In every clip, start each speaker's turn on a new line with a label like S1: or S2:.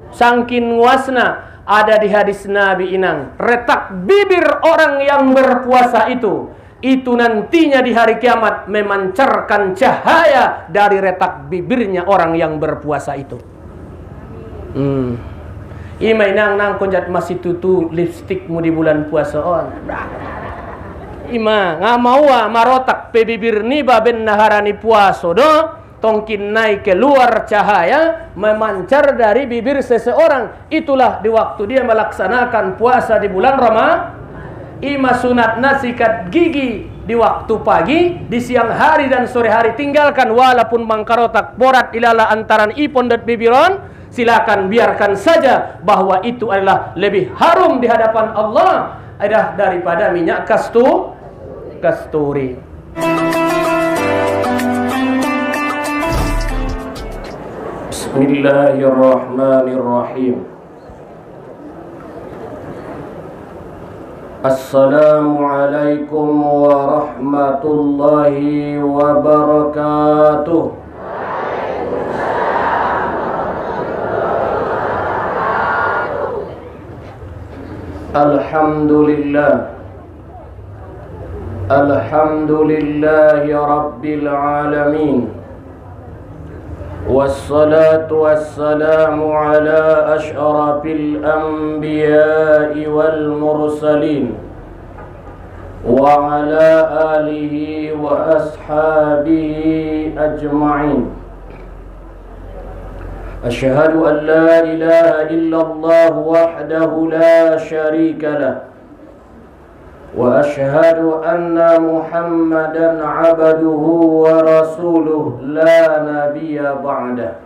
S1: Sangkin nguasna ada di hadis Nabi inang, retak bibir orang yang berpuasa itu nantinya di hari kiamat memancarkan cahaya dari retak bibirnya orang yang berpuasa itu. Imai nang konjat masih tutu lipstikmu di bulan puasa on. Ima ngamawa marotak pe bibir ni baben naharani puasa do tongkin naik keluar cahaya memancar dari bibir seseorang. Itulah di waktu dia melaksanakan puasa di bulan Ramadan. Ima sunatna sikat gigi di waktu pagi, di siang hari dan sore hari. Tinggalkan walaupun mangkarotak borat ilala antaran ipon dan bibiron. Silakan biarkan saja bahwa itu adalah lebih harum di hadapan Allah daripada minyak kasturi. Bismillahirrahmanirrahim. Assalamualaikum warahmatullahi wabarakatuh. Alhamdulillah. Alhamdulillahi rabbil alamin. Wassalatu wassalamu ala asyrafil anbiya'i wal mursalin wa ala alihi wa ashabihi ajma'in. Asyhadu an la ilaha illallah wahdahu la syarika lah wa asyhadu anna Muhammadan abduhu wa rasuluh la nabiyya ba'dah.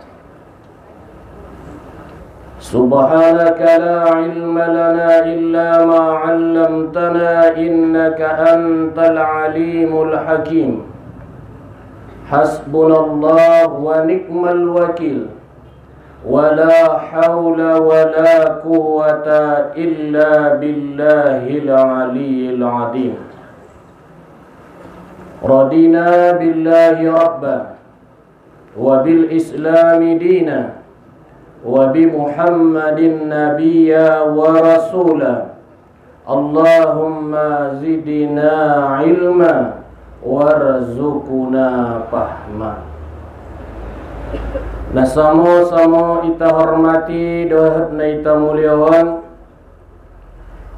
S1: Subhanaka la ilma lana illa ma 'allamtana innaka antal alimul hakim. Hasbunallah wa ni'mal wakil. Wala hawla wala quwwata illa billahil aliyyil azim. Radina billahi rabba wa bil islami dina wa bi Muhammadin nabiyya wa rasula. Allahumma zidna ilma warzuqna fahma. Nah, sama-sama kita hormati dohatna ita muliawan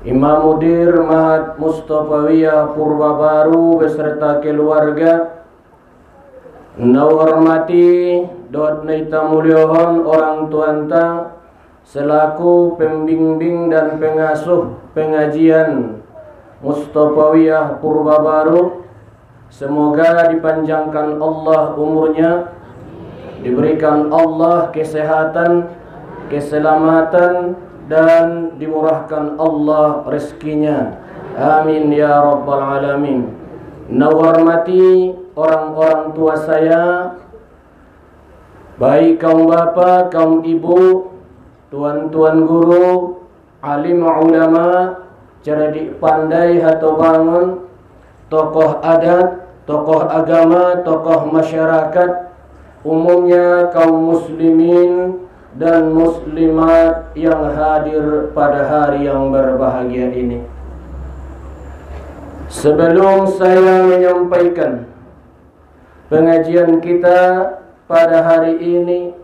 S1: Imam Mudir Mahat Mustafawiyah Purbabaru beserta keluarga. Nah, hormati dohatna ita muliawan orang tuanta selaku pembimbing dan pengasuh pengajian Mustafawiyah Purbabaru. Semoga dipanjangkan Allah umurnya, diberikan Allah kesehatan, keselamatan, dan dimurahkan Allah rezekinya. Amin ya rabbal alamin. Nawarmati orang-orang tua saya, baik kaum bapak, kaum ibu, tuan-tuan guru, alim ulama, cerdik pandai atau bangun, tokoh adat, tokoh agama, tokoh masyarakat, umumnya kaum muslimin dan muslimat yang hadir pada hari yang berbahagia ini. Sebelum saya menyampaikan pengajian kita pada hari ini,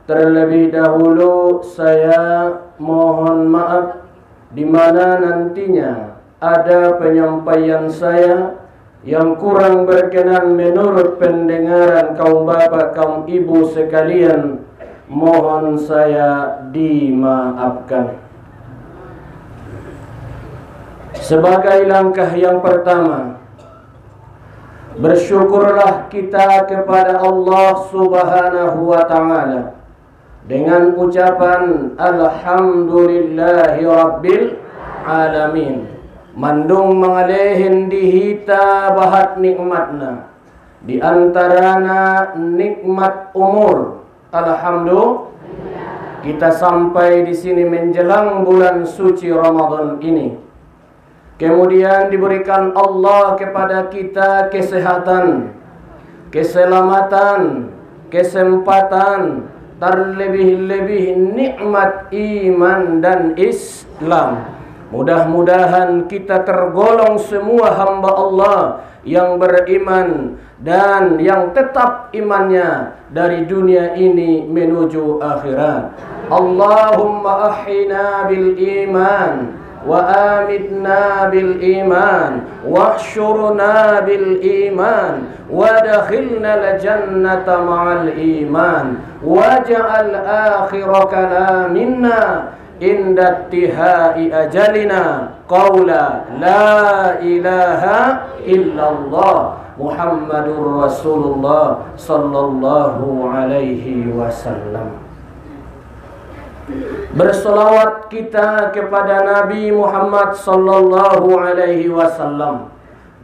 S1: terlebih dahulu saya mohon maaf di mana nantinya ada penyampaian saya yang kurang berkenan menurut pendengaran kaum bapak, kaum ibu sekalian, mohon saya dimaafkan. Sebagai langkah yang pertama, bersyukurlah kita kepada Allah Subhanahu wa ta'ala dengan ucapan Alhamdulillahi Rabbil Alamin. Mandung mengalehin dihita bahat nikmatna, di antarana nikmat umur. Alhamdulillah kita sampai di sini menjelang bulan suci Ramadan ini. Kemudian diberikan Allah kepada kita kesehatan, keselamatan, kesempatan, terlebih-lebih nikmat iman dan Islam. Mudah-mudahan kita tergolong semua hamba Allah yang beriman dan yang tetap imannya dari dunia ini menuju akhirat. Allahumma ahyina bil iman wa amitna bil iman wahsyurna bil iman wadkhilna al jannata ma'al iman waj'al akhir kalamina inda tihai ajalina qawla la ilaha illallah Muhammadur Rasulullah sallallahu alaihi wasallam. Bersolawat kita kepada Nabi Muhammad sallallahu alaihi wasallam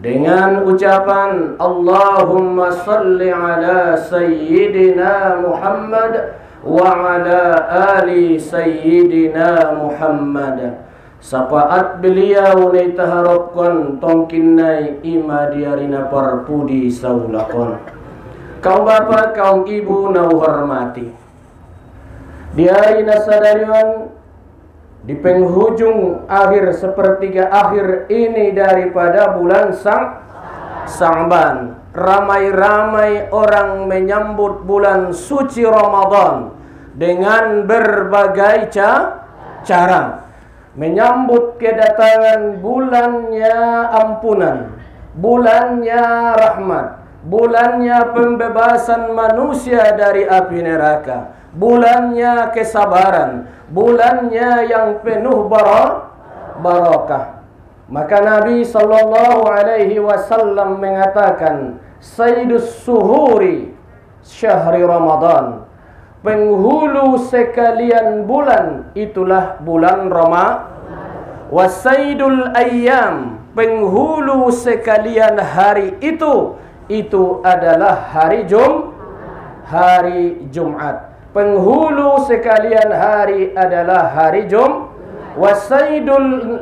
S1: dengan ucapan Allahumma salli ala sayyidina Muhammad wa ala ali sayyidina Muhammad. Sapaat beliau ni taharapkan tongkinnai ima diarina parpudi saulakon. Kaum bapa, kaum ibu na hormati. Diarina sadarian di penghujung akhir sepertiga akhir ini daripada bulan Sa'ban, ramai-ramai orang menyambut bulan suci Ramadan dengan berbagai cara. Menyambut kedatangan bulannya ampunan, bulannya rahmat, bulannya pembebasan manusia dari api neraka, bulannya kesabaran, bulannya yang penuh barakah. Maka Nabi sallallahu alaihi wasallam mengatakan, Sayyidus suhuri syahri Ramadan. Penghulu sekalian bulan itulah bulan Ramadan. Wasaidul ayyam, penghulu sekalian hari itu adalah hari Jumat. Penghulu sekalian hari adalah hari Wasaidul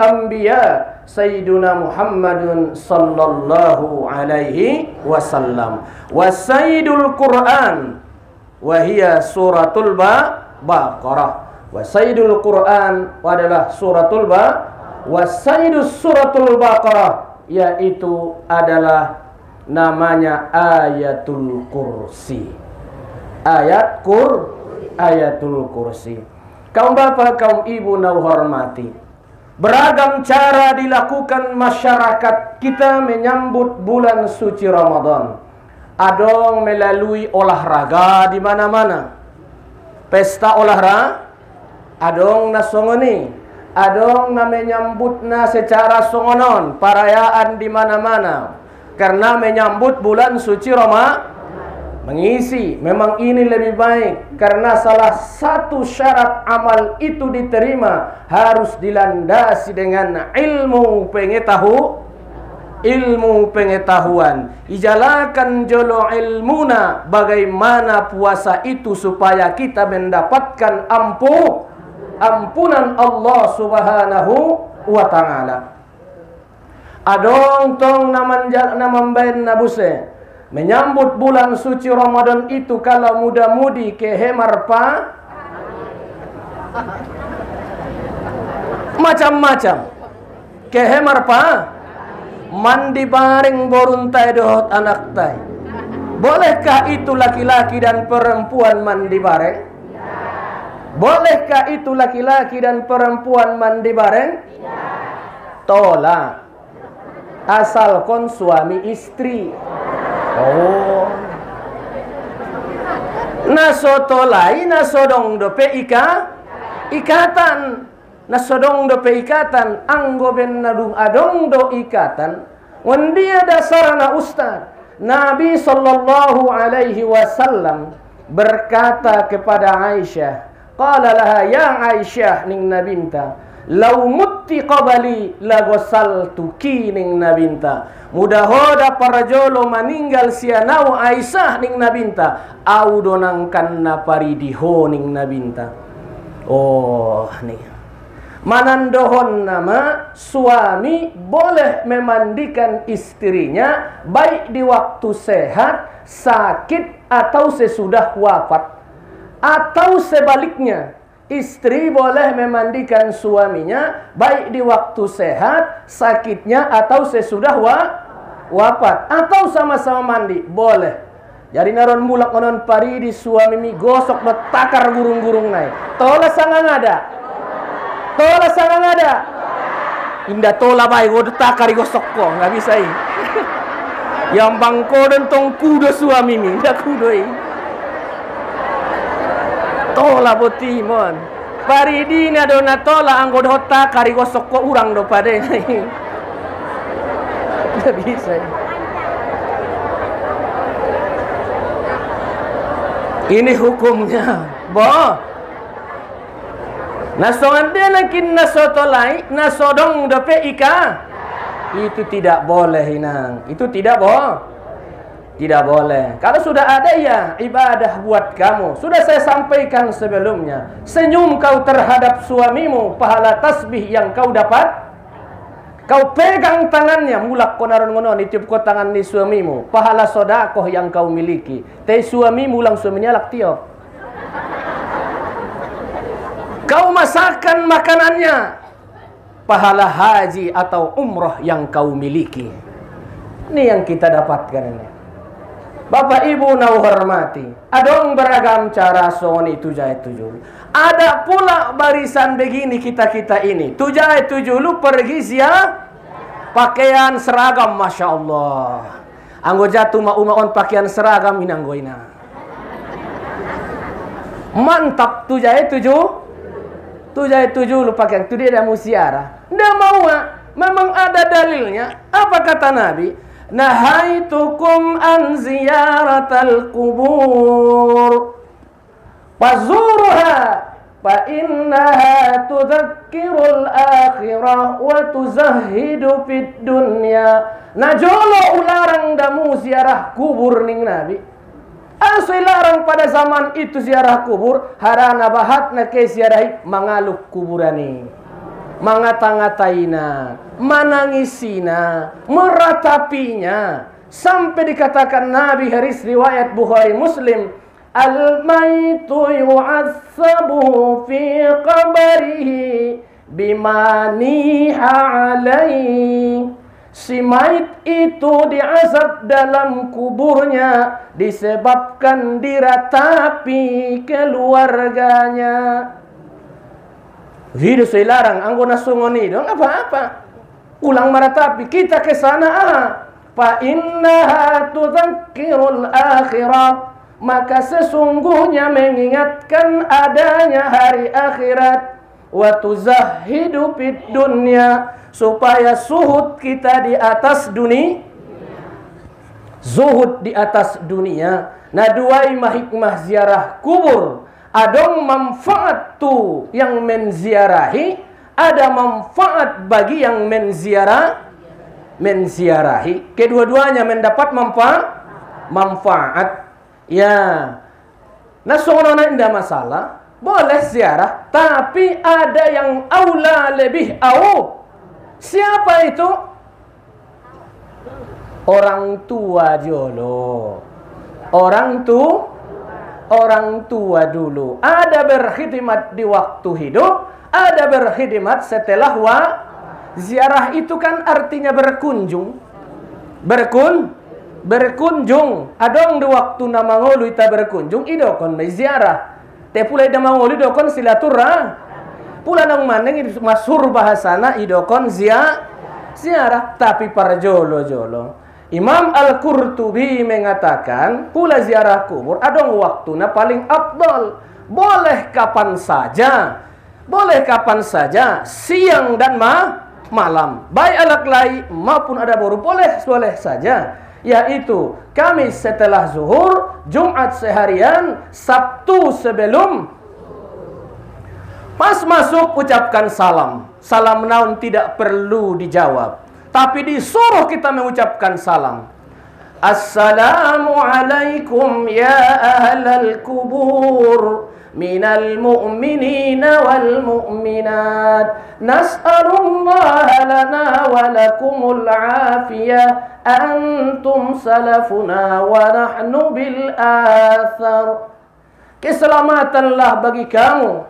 S1: anbiya Sayyiduna Muhammadun sallallahu alaihi wasallam. Wasaidul Quran wahia suratul Baqarah. Wasaidul Quran adalah suratul Wasaidus suratul Baqarah, yaitu adalah namanya ayatul kursi. Ayatul kursi. Kaum bapa, kaum ibu na hormati, beragam cara dilakukan masyarakat kita menyambut bulan suci Ramadan. Adong melalui olahraga di mana-mana. Pesta olahraga, adong na songoni, adong na menyambut na secara songonon, perayaan di mana-mana. Karena menyambut bulan suci Ramadan, mengisi. Memang ini lebih baik, karena salah satu syarat amal itu diterima harus dilandasi dengan ilmu pengetahuan. Ijalakan jolo ilmuna, bagaimana puasa itu supaya kita mendapatkan ampunan Allah subhanahu wa ta'ala. Adong tong namambain nabuse menyambut bulan suci Ramadan itu kalau muda-mudi ke hemarpa macam-macam. Ke hemarpa mandi bareng boruntai dohot anak tai. Bolehkah itu laki-laki dan perempuan mandi bareng? Bolehkah itu laki-laki dan perempuan mandi bareng? Tolak. Asalkan suami istri. Oh. Nasotolai nasodong dope ikatan. Nasodong dope ikatan, anggo ben nadung adong do ikatan. Wandia dasarana ustaz. Nabi sallallahu alaihi wasallam berkata kepada Aisyah, qala laha ya Aisyah ning nabinta, lau mutti qabali lagosaltuki ning nabinta. Mudahoda para jolo maninggal sianau Aisyah ning nabinta, au donangkan na paridiho ning nabinta. Oh nih. Manandohon nama suami boleh memandikan istrinya baik di waktu sehat, sakit, atau sesudah wafat. Atau sebaliknya, istri boleh memandikan suaminya baik di waktu sehat, sakitnya, atau sesudah wafat. Atau sama-sama mandi, boleh. Jadi naron mulak onon pari di suami mi gosok betakar gurung-gurung naik. Tola sangang ada. Tola sangang ada. Indah tola baik gua takar gosok ko, nggak bisa ini. Yang bangko dan tong kudo suami mi, ndak kudo ini. Tola botimon. Paridina dona tola anggo dota kari gosok ko urang do pade ini. Nggak bisa ini. Ini hukumnya, boh. Nasongan dia nakin nasotolai, nasodong dope ika. Itu tidak boleh inang. Itu tidak tidak boleh. Kalau sudah ada ya ibadah buat kamu. Sudah saya sampaikan sebelumnya. Senyum kau terhadap suamimu, pahala tasbih yang kau dapat. Kau pegang tangannya, mulak konaron ngono nitiup ko tangan ni suamimu, pahala sodakoh yang kau miliki. Teh suamimu lang suaminya lak tiup. Kau masakkan makanannya, pahala haji atau umroh yang kau miliki. Ini yang kita dapatkan ini. Bapak Ibu nau hormati, adong beragam cara soni tujai tujul. Ada pula barisan begini kita ini. Tujai tujulu pergi siap pakaian seragam, masya Allah. Anggo jatuh on pakaian seragam inanggoina. Mantap tujai tujuh. Tujai tujulu pakaian itu dia ada musiara. Ndak mau, memang ada dalilnya. Apa kata Nabi? Nahaitukum an ziyaratal kubur fazuruha fa innaha tudzakkirul akhirah wa tuzahhidu fid dunya. Najolo ularang damu ziarah kubur ning Nabi. Asal larang pada zaman itu ziarah kubur, harana bahatna ke ziarahi mangaluk kuburani. Mangata-ngataina, manangisina, meratapinya, sampai dikatakan Nabi hadis riwayat Bukhari Muslim, al-maitu yu'azzabu fi qabrihi bima niha alaihi. Si mayit itu diazab dalam kuburnya disebabkan diratapi keluarganya. Video saya larang anggo nasungoni dong apa-apa. Ulang meratapi kita ke sana fa innaha tudzakkirul akhirah. Maka sesungguhnya mengingatkan adanya hari akhirat. Wa tuzahhidu fid dunya, supaya zuhud kita di atas dunia. Zuhud di atas dunia. Nah, dua hikmah ziarah kubur. Adong manfaat tu yang menziarahi, ada manfaat bagi yang menziarahi. Kedua-duanya mendapat manfaat. Ya. Nah, soalnya tidak masalah. Boleh ziarah, tapi ada yang aula lebih au. Siapa itu? Orang tua jolo. Orang tua dulu. Ada berkhidmat di waktu hidup, ada berkhidmat setelah ziarah itu kan artinya berkunjung. Berkunjung. Adong di waktu nama ngolu ita berkunjung, idokon may ziarah. Te pula ida mangoli dokon silaturah. Pula nang maneng masur bahasana idokon ziarah, tapi para jolo. Imam Al-Qurtubi mengatakan pula ziarah kubur adong waktuna paling afdal. Boleh kapan saja, siang dan malam. Baik alak lai maupun ada baru boleh saja. Yaitu Kamis setelah zuhur, Jumat seharian, Sabtu sebelum. Pas masuk ucapkan salam. Salam naun tidak perlu dijawab, tapi disuruh kita mengucapkan salam. Assalamualaikum ya ahlal kubur minal mu'minina wal mu'minat. Nas'alullaha lana wa lakumul afiyah. Antum salafuna wa nahnu bil athar. Keselamatanlah bagi kamu.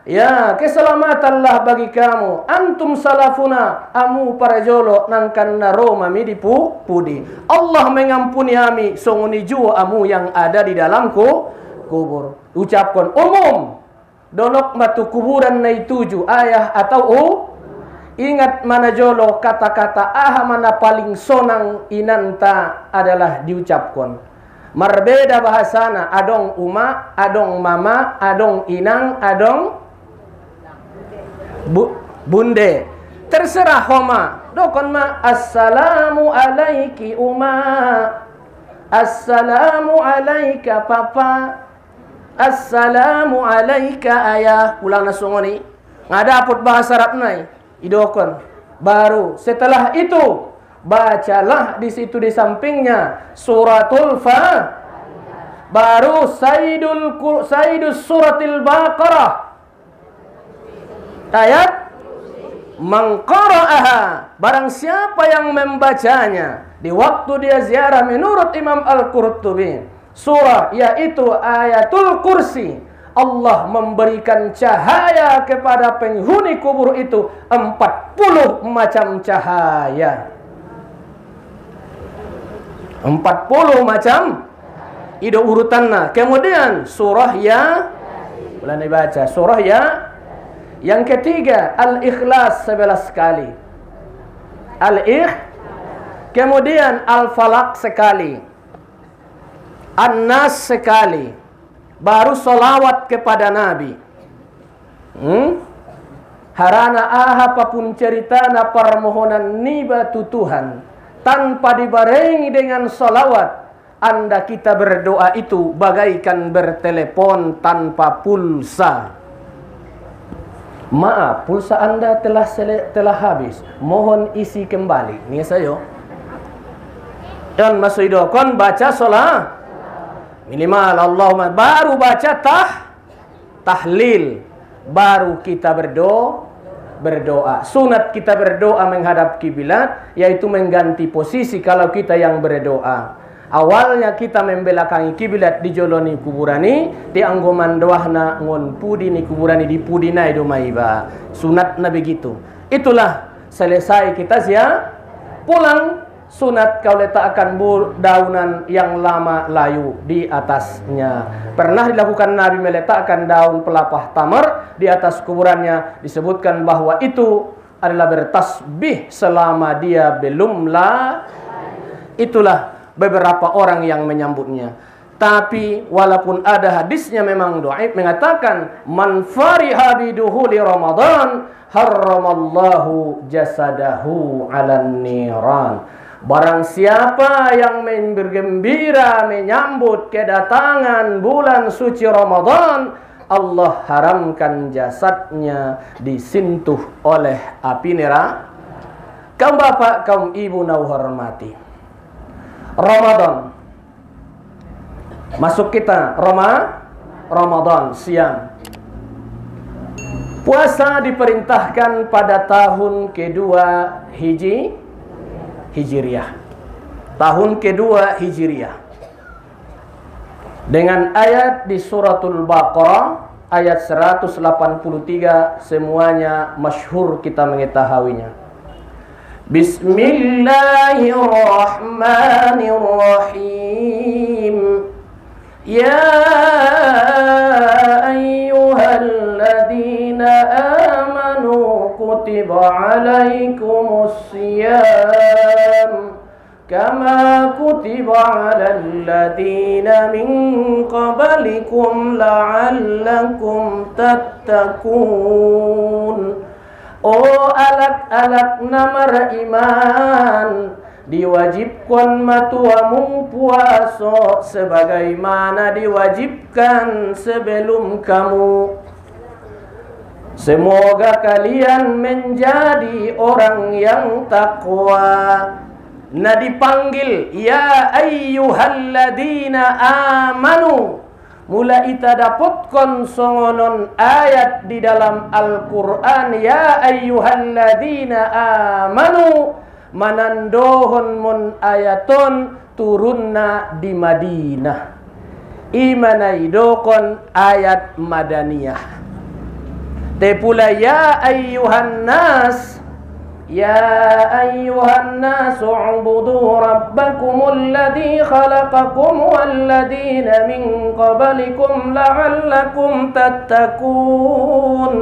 S1: Ya, keselamatanlah bagi kamu. Antum salafuna, amu para jolo nangkan naro mami di pudi. Allah mengampuni kami, songoni jua amu yang ada di dalam kubur. Ucapkan umum. Donok matu kuburan nai tuju ayah atau ingat mana jolo kata-kata mana paling sonang inanta adalah diucapkan. Marbeda bahasana, adong uma, adong mama, adong inang, adong bunde. Terserah homa. Dokon ma assalamu alaiki uma. Assalamu alaika papa. Assalamu alaika ayah. Ulang nasungoni. Ngadapot bahasa Arab nai. Idokon. Baru setelah itu bacalah di situ di sampingnya suratul baru Sayyidus suratil Baqarah. Ayat mengqara'aha, barang siapa yang membacanya di waktu dia ziarah menurut Imam Al-Qurtubi, surah yaitu ayatul kursi, Allah memberikan cahaya kepada penghuni kubur itu 40 macam cahaya. 40 macam itu urutannya. Kemudian surah ya boleh dibaca, surah ya. Yang ketiga, Al-Ikhlas 11 kali. Kemudian Al-Falaq sekali. An-Nas sekali. Baru solawat kepada Nabi. Harana apapun ceritana permohonan niba Tuhan. Tanpa dibarengi dengan solawat, Anda kita berdoa itu bagaikan bertelepon tanpa pulsa. Maaf, pulsa Anda telah habis. Mohon isi kembali. Ini saya. Dan masuk idokon baca solat. Minimal Allahumma. Baru baca tahlil. Baru kita berdoa. Sunat kita berdoa menghadap kiblat, yaitu mengganti posisi kalau kita yang berdoa. Awalnya kita membelakangi kiblat di joloni kuburani, di anggoman doahna ngon pudi ni kuburani di pudi na itu maiba. Sunat na begitu. Itulah selesai kita pulang. Sunat kau letakkan daunan yang lama layu di atasnya. Pernah dilakukan Nabi meletakkan daun pelapah tamar di atas kuburannya. Disebutkan bahwa itu adalah bertasbih selama dia belum Itulah beberapa orang yang menyambutnya. Tapi walaupun ada hadisnya memang dhaif mengatakan man fariha biduhuli Ramadan harramallahu jasadahu 'alan niran. Barang siapa yang bergembira menyambut kedatangan bulan suci Ramadan, Allah haramkan jasadnya disentuh oleh api neraka. Kaum bapak, kaum ibu nau hormati. Ramadan. Masuk kita Ramadan siang. Puasa diperintahkan pada tahun kedua Hijriah. Tahun kedua Hijriah. Dengan ayat di suratul Baqarah ayat 183 semuanya masyhur kita mengetahuinya. Bismillahirrahmanirrahim. Ya ayyuhalladzina amanu kutiba alaikumus siyam kama kutiba alal ladzina min qablikum la'allakum tattaqun. Oh alat-alat namar iman, diwajibkan matuamu puasa sebagaimana diwajibkan sebelum kamu. Semoga kalian menjadi orang yang takwa. Nah dipanggil ya ayyuhalladzina amanu, Mula ita dapatkan songonon ayat di dalam Al-Quran, ya ayyuhalladzina amanu, manandohon mun ayaton turunna di Madinah. Imanaidokon ayat Madaniyah. Te pula ya ayyuhan nas, يا أيها الناس اعبدوا ربكم الذي خلقكم والذين من قبلكم لعلكم تتقون.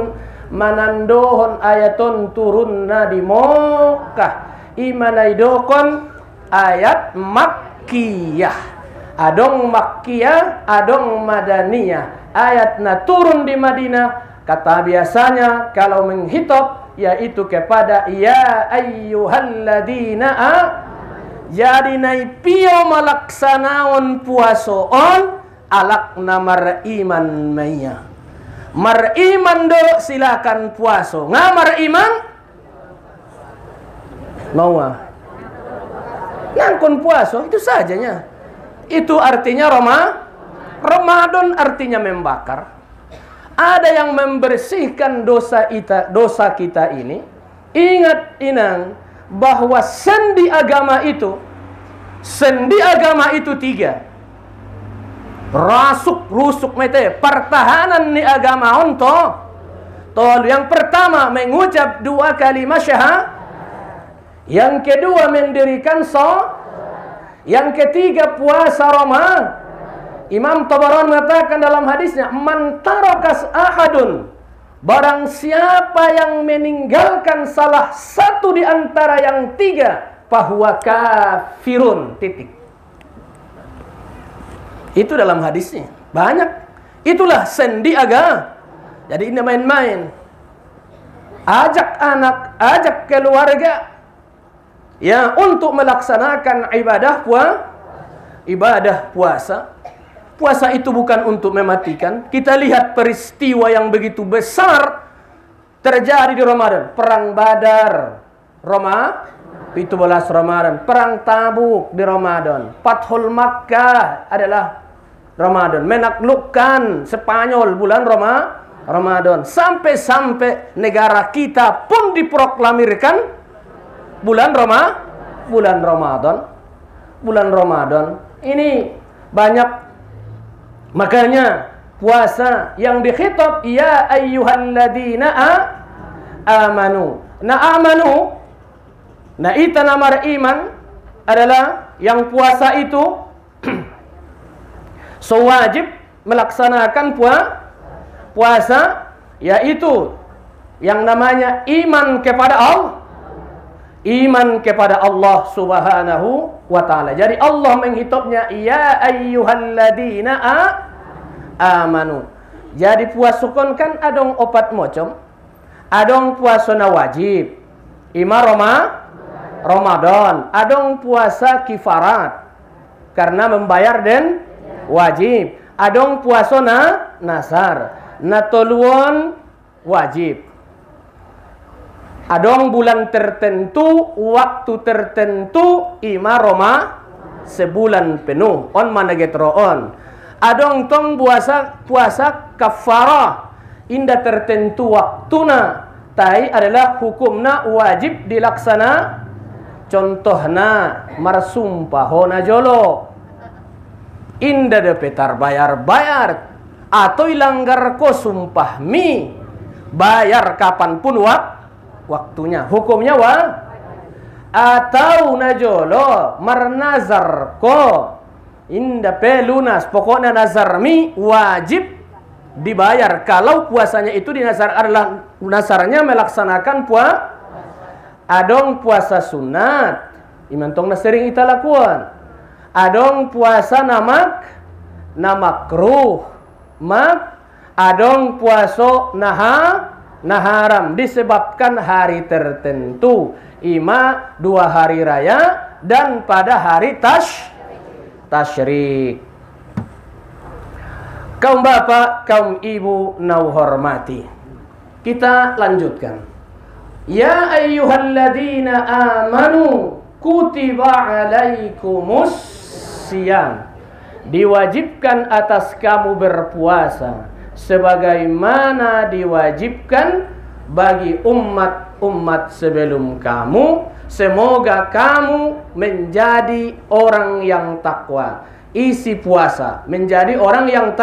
S1: Manandohon ayaton turunna di Mokkah. Imanaidokon ayat Makkiyah. Adong Makkiyah, adong Madaniyah. Ayatna turun di Madinah. Kata biasanya kalau menghitop yaitu kepada ya ayyuhalladzina jadi naipio malaksanaon puasoon alak namar iman maya. Mar iman do silakan puaso. Ngamar iman mau ngangkon puaso itu sajanya. Itu artinya Ramadan artinya membakar. Ada yang membersihkan dosa kita ini. Ingat inang bahwa sendi agama itu tiga. Rusuk mete pertahanan ni agama onto. Yang pertama mengucap 2 kalimat syahadat. Yang kedua mendirikan Yang ketiga puasa Ramadan. Imam Tabarani mengatakan dalam hadisnya, man tarakas ahadun, barang siapa yang meninggalkan salah satu di antara yang 3, fahuwa kafirun, titik. Itu dalam hadisnya. Banyak. Itulah sendi agama. Jadi ini main-main. Ajak anak, ajak keluarga ya untuk melaksanakan ibadah puasa. Puasa itu bukan untuk mematikan. Kita lihat peristiwa yang begitu besar terjadi di Ramadan. Perang Badar, 17 Ramadan. Perang Tabuk di Ramadan. Fathul Makkah adalah Ramadan. Menaklukkan Spanyol bulan Ramadan. Sampai-sampai negara kita pun diproklamirkan bulan Ramadan. Ini banyak. Makanya puasa yang dikhitab ya ayyuhalladzina amanu. Amanu. Ita namar iman adalah yang puasa itu so wajib melaksanakan puasa, yaitu yang namanya iman kepada Allah. Iman kepada Allah Subhanahu wa ta'ala. Jadi Allah menghitupnya ya ayyuhalladzina amanu. Jadi puasukon kan adong opat mocom. Adong puasana wajib. Ima Ramadan. Adong puasa kifarat karena membayar dan wajib. Adong puasana nasar. Natoluan wajib. Adong bulan tertentu, waktu tertentu, ima sebulan penuh. On managetroon. Adong tong puasa kafarah. Inda tertentu waktuna. Tai adalah hukumna wajib dilaksana. Contohna marsumpahona jolo. Inda de petar bayar. Atau ilanggar ko sumpah mi. Bayar kapanpun waktunya. Hukumnya atau najolo marnazar ko inda pelunas, pokoknya nazar mi wajib dibayar. Kalau puasanya itu dinazar adalah nazarnya melaksanakan adong puasa sunat imantongna sering ita lakuan. Adong puasa namakruh adong puasa naharam disebabkan hari tertentu. 2 hari raya dan pada hari tasyrik. Kaum bapak, kaum ibu nau hormati. Kita lanjutkan. Ya ayyuhalladzina amanu kutiba alaikumus siyam. diwajibkan atas kamu berpuasa sebagaimana diwajibkan bagi umat-umat sebelum kamu. Semoga kamu menjadi orang yang takwa. Isi puasa menjadi orang yang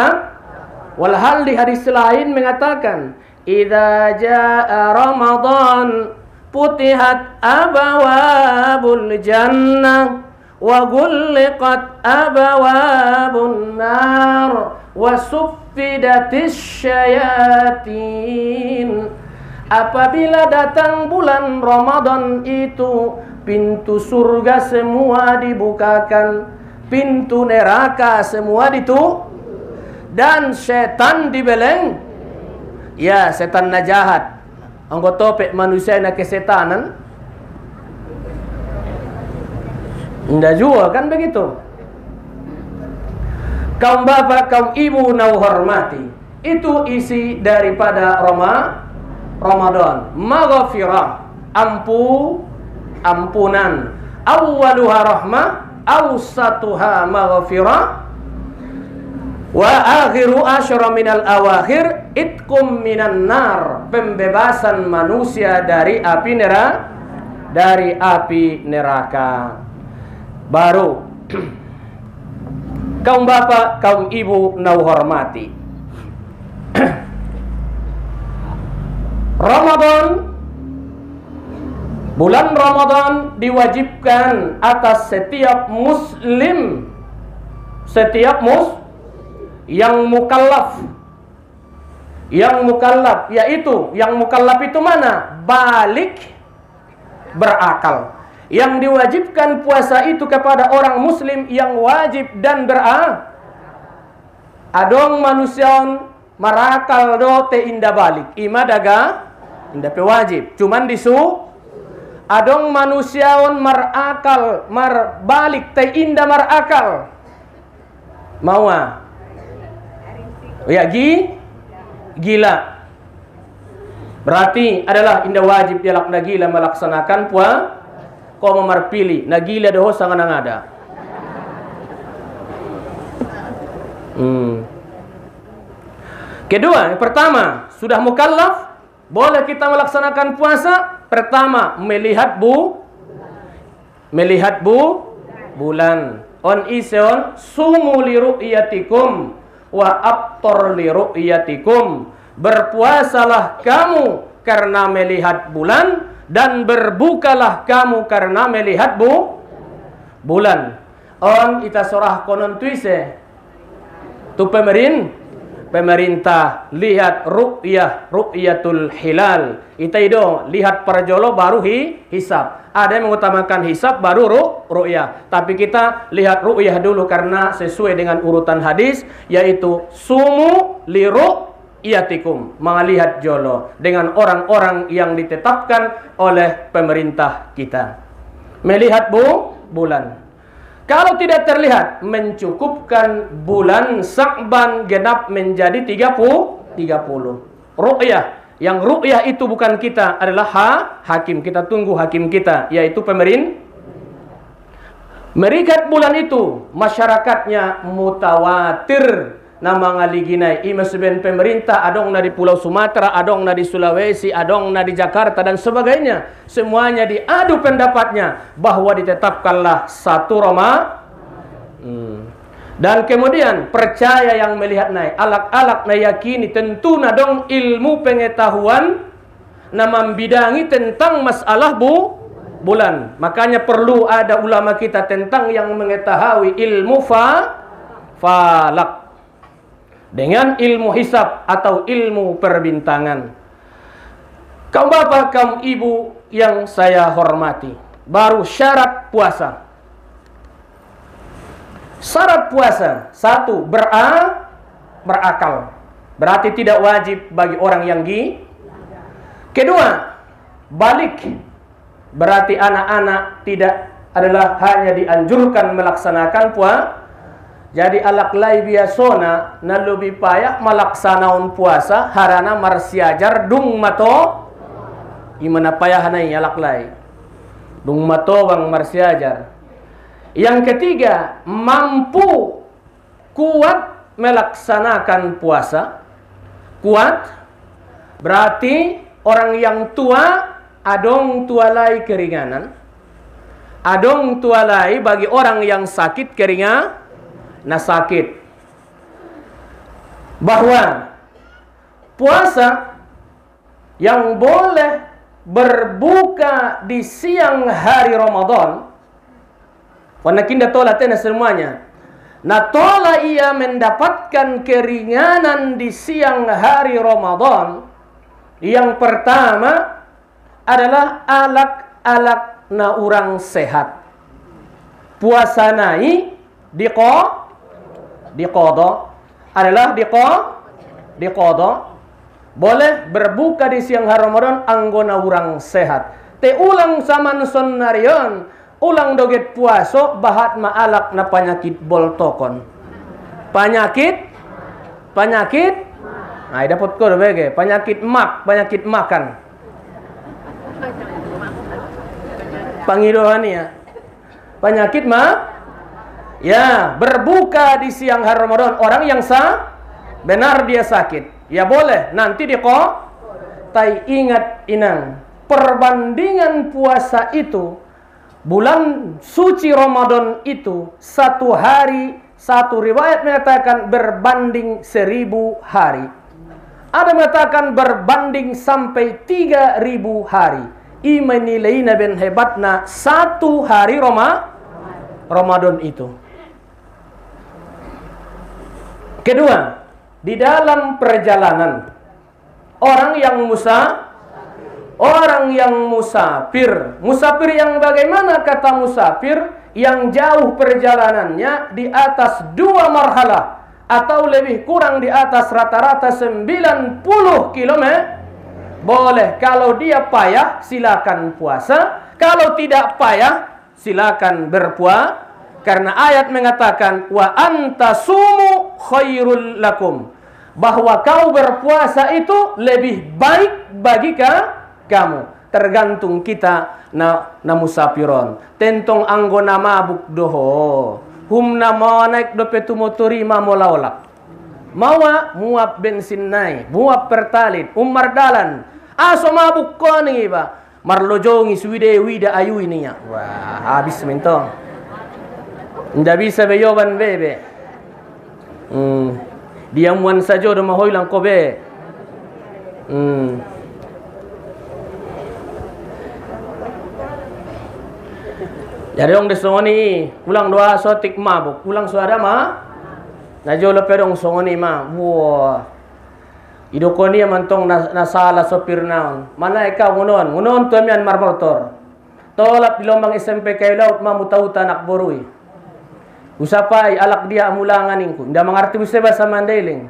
S1: walhal di hadis lain mengatakan, idza jaa Ramadan futihat abwabul jannah wa ghulqat abwabun nar wa suffidatis syayatin. Apabila datang bulan Ramadan itu, pintu surga semua dibukakan, pintu neraka semua ditutup, dan setan dibeleng. Ya, setan na jahat. Anggota pek manusia na kesetanan. Nda juga kan begitu. Kaum bapak, kaum ibu na hormati. Itu isi daripada Ramadan. Maghfirah, ampunan. Awwaluha rahmah, awsatuha maghfirah, wa akhiru asyra minal awakhir itkum minan nar. Pembebasan manusia dari api neraka. Baru kaum bapak, kaum ibu na hormati, bulan Ramadan diwajibkan atas setiap muslim, yang mukallaf, yaitu yang mukallaf itu mana? Balik, berakal. Yang diwajibkan puasa itu kepada orang muslim yang wajib dan adong manusia marakal do te inda balik. Ima daga inda pe wajib. Cuman adong manusiaon marakal balik te inda marakal. Maua. Ya gila. Berarti adalah inda wajib dia lakna gila melaksanakan kau memarpili nagila doho sangat ada. Kedua, yang pertama, sudah mukallaf, boleh kita melaksanakan puasa. Pertama, melihat bulan. On ision sumu li ru'yatikum wa aftor li ru'yatikum. Berpuasalah kamu karena melihat bulan, dan berbukalah kamu karena melihat bulan. On ita sorah konon tuise tu pemerintah lihat ru'yatul hilal. Ita itu lihat perjolo baru hisab. Ada yang mengutamakan hisab baru ru'yah. Tapi kita lihat ru'yah dulu karena sesuai dengan urutan hadis, yaitu sumu li ru'yatikum, melihat jolo dengan orang-orang yang ditetapkan oleh pemerintah kita. Melihat bulan. Kalau tidak terlihat, mencukupkan bulan Sya'ban genap menjadi 30. Ru'yah. Yang ru'yah itu bukan kita, adalah hakim. Kita tunggu hakim kita, yaitu pemerintah. Melihat bulan itu, masyarakatnya mutawatir. Nama ngaliginai ima seben pemerintah, adong na di Pulau Sumatera, adong na di Sulawesi, adong na di Jakarta dan sebagainya. Semuanya diadu pendapatnya bahwa ditetapkanlah satu Dan kemudian percaya yang melihat naik, alak-alak na yakini tentu na dong ilmu pengetahuan na membidangi tentang masalah bulan. Makanya perlu ada ulama kita tentang yang mengetahui ilmu falak dengan ilmu hisab atau ilmu perbintangan. Kaum bapak, kaum ibu yang saya hormati, baru syarat puasa. Syarat puasa, satu, berakal. Berarti tidak wajib bagi orang yang Kedua, balik. Berarti anak-anak tidak adalah hanya dianjurkan melaksanakan puasa. Jadi alak lai biasona na lebih payah melaksanakan puasa harana marsiajar dung mato imana payah nai alak lai dung mato bang marsiajar. Yang ketiga, mampu kuat melaksanakan puasa. Kuat berarti orang yang tua adong tualai keringanan. Adong tualai bagi orang yang sakit keringan na sakit. Bahwa puasa yang boleh berbuka di siang hari Ramadan, karena kita tolak semuanya. Nah, tola ia mendapatkan keringanan di siang hari Ramadan. Yang pertama adalah alak-alak na orang sehat. Puasa nai diqada adalah diqada. Boleh berbuka di siang hari Ramadan anggona orang sehat. Te ulang saman sonnarion, ulang doget puaso bahat maalak na penyakit boltokon. Penyakit? Nah, dapat ko bege, penyakit makan. Pangidohan ya. Penyakit ya, berbuka di siang hari Ramadan orang yang benar dia sakit. Ya boleh, nanti tai ingat inang, perbandingan puasa itu, bulan suci Ramadan itu, satu hari, satu riwayat mengatakan berbanding 1000 hari. Ada mengatakan berbanding sampai 3000 hari. Ima nilainya ben hebatna satu hari Ramadan itu. Kedua, di dalam perjalanan orang yang musafir yang bagaimana kata musafir yang jauh perjalanannya di atas 2 marhalah atau lebih kurang di atas rata-rata 90 km boleh. Kalau dia payah silakan puasa, kalau tidak payah silakan berpuasa. Karena ayat mengatakan wa antasumu khairul lakum, bahwa kau berpuasa itu lebih baik bagi kamu. Tergantung kita na musafiron. Tentong anggona mabuk doho. Humna mau naik dopetu motori mamolaolak. Mawa muap bensin naik, muap pertalit, umar dalan. Aso mabuk ko nih ba. Marlojongi suwide wida ayu ini ya. Wah, habis mentong. Tidak bisa beyoban bebe. Diamuan saja udah mau hilang kobe. Jadi orang desongoni ulang doa sotik mabuk, ulang suara najolo pedong songoni wah. Idokoni mantong nasala sopir naon. Mana eka ngunon tuamian marmotor. Tolap di lombang SMP kayu laut mamutauta anak borui. Usapai alak dia amulangan ningku. Nda mengerti buse bahasa Mandailing.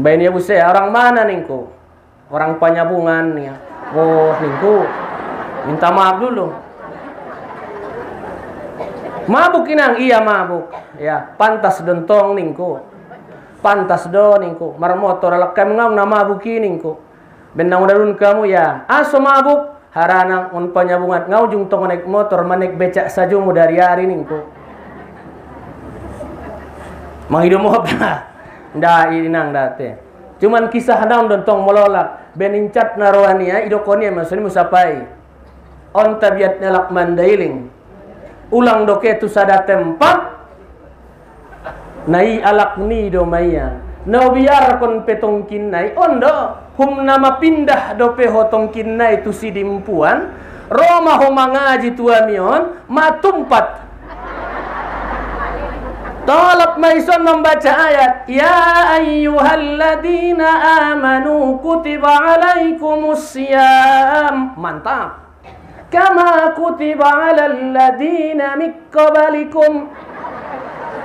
S1: Baini buse orang mana ningku? Orang Panyabungan ya. Oh, ningku. Minta maaf dulu. Mabuk inang, iya mabuk. Ya, pantas dontong ningku. Pantas do ningku. Marmotor alak kami ngau na mabuki ningku. Benang darun kamu ya. Aso mabuk haranang on Panyabungan. Ngau jung tong naik motor manik becak saja mu dari hari ningku. Manghidup mo ba? Nda inang date. Cuman kisah daun dontong mololak benincat naroania idokoni masuni musapai. On tabiat nelak Mandailing. Ulang doke tu sada tempat nai alak ni do maya. No biar kon petongkin nai ondo hum nama pindah do pe hotongkin nai tu sidimpuan Roma ho mangaji tuamion matumpat. Tolak maison membaca ayat ya ayyuhalladzina amanu kutiba alaikumusiyam. Mantap. Kama kutiba alal ladzina min qablikum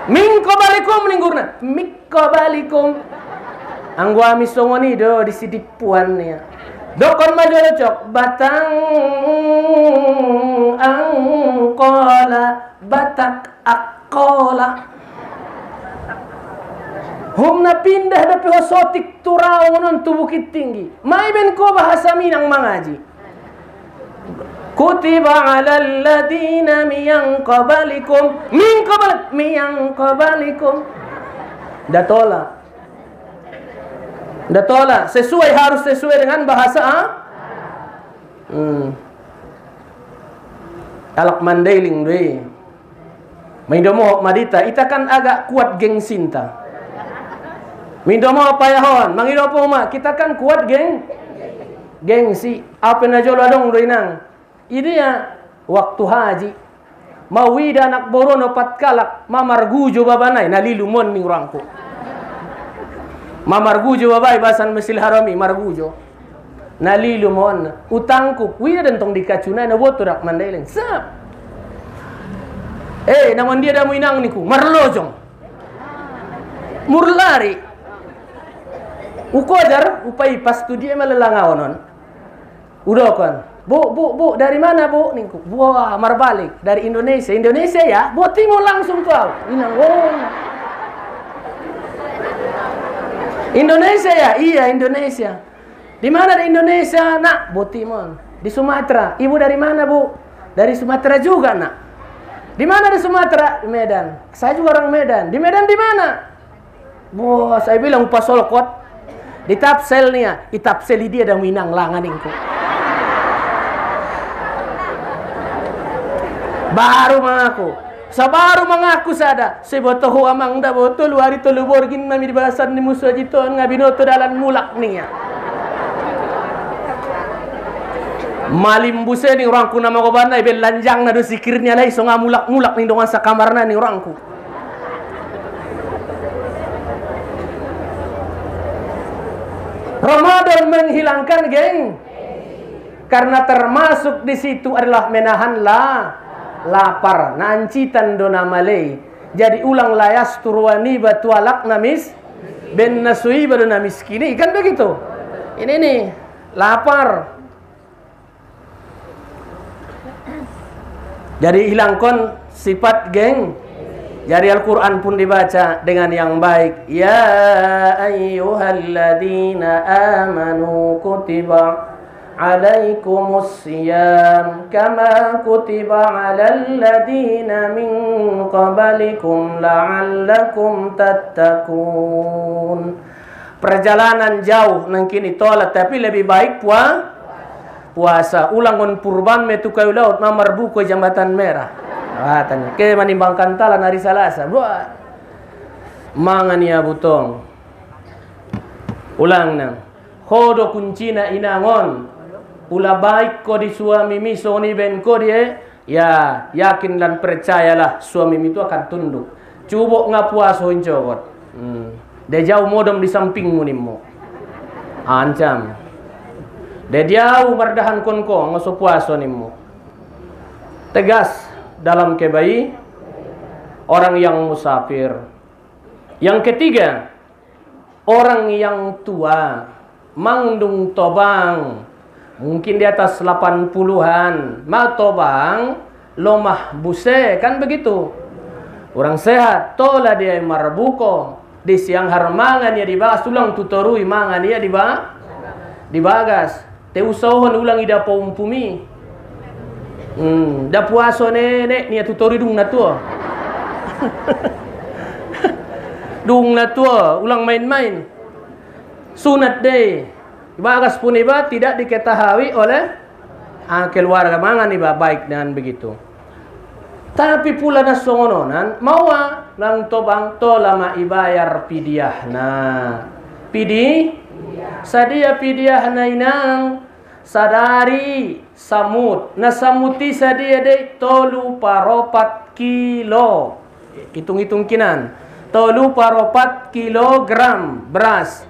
S1: ninggurna min qablikum. Anggua misongoni do di sidipuan ya. Dokon majolo cok batang angkola batak akola. Humna pindah dapat hosotik turau non tu bukit tinggi. Mai ben ko bahasa Minang mangaji. Kutiba 'alal ladina min qablikum min qablikum. Dah tolak. Harus sesuai dengan bahasa Alak mandailing deh. Mindomo madita, ita kan agak kuat geng sinta. Mindomo apa ya hon? Mangidopo ma, kita kan kuat gengsi. Apa na jolo adong doinang. Ini ya waktu haji. Mawida anak borono patkalak mamargujo babanay nalilumon ning rangko. Mamargujo babay basan Masjidil Harami margujo. Nalilumon utangku wida dentong dikacuna na boto dak mandailing. Sap. Naman dia damu inang niku marlojong. Murlari. Ukojar upai pas tu dia malelangawonon. Udah kan. Bu, dari mana bu? Ningku, wah, marbalik dari Indonesia. Indonesia ya? Bu, timur langsung kau. Inang, Indonesia ya? Iya, Indonesia. Di mana di Indonesia, nak? Bu, timur. Di Sumatera. Ibu dari mana bu? Dari Sumatera juga, nak. Di mana di Sumatera? Di Medan. Saya juga orang Medan. Di Medan di mana? Bu, saya bilang pas solokot. Di tapselnya, itapseli dia dan minang langan ningku. Baru mengaku. Sabaru mengaku sada. Sebotoh amang da botol wari tolu borgin mami dibahasan ni musuh jito ngabinoto dalan mulak niya. Malimbuse ni orangku nama ko banay belanjang na do sikirnya lay so ngamulak-mulak ni dongan sa kamar na ni orangku. Ramadan menghilangkan geng. Karena termasuk di situ adalah menahan lapar, nancitan dona malay. Jadi ulang layas turwani batualak namis ben nasui baru namis kini kan begitu. Ini nih lapar. Jadi hilangkan sifat geng. Jadi Al-Quran pun dibaca dengan yang baik. Ya ayyuhalladzina amanu kutiba alaikumus siyam kama kutiba alal ladina min qablikum la'allakum tattaqun. Perjalanan jauh nang kini tolak tapi lebih baik puasa. Ulangon purban metu kayu laut mamar buku jambatan merah. Tanya ke manimbangkan talan hari Selasa. Buat mangan ya butong. Ulang nang. Hodo kuncina inangon. Pula baik ko di suami mi soni ben ko dia ya yakin dan percayalah suami mi itu akan tunduk. Cubok ngapuaso incokot. Dia jauh modom di sampingmu nimmo. Ancam. Dia jauh mardahan konko ngaso puaso nimmo. Tegas dalam kebai orang yang musafir. Yang ketiga, orang yang tua mangdung tobang. Mungkin di atas 80-an. Matobang, lomah buse, kan begitu. Orang sehat, tola dia marbuko. Di siang har mangan ya dibagas, ulang tutorui mangan ya dibagas. Te usahon ulang ida paumpumi. Da puaso nenek niya tutori dung na tua. Dung na tua, ulang main-main. Sunat deh. Bagas pun iba tidak diketahui oleh keluarga mangan iba baik dengan begitu. Tapi pula na songononan mawa lang tobang to lama ibayar pidiahna. Sadia pidiahna inang sadari samut. Na samuti sadia de tolu paropat kilo. Hitung-hitung kinan. Tolu paropat kilogram beras.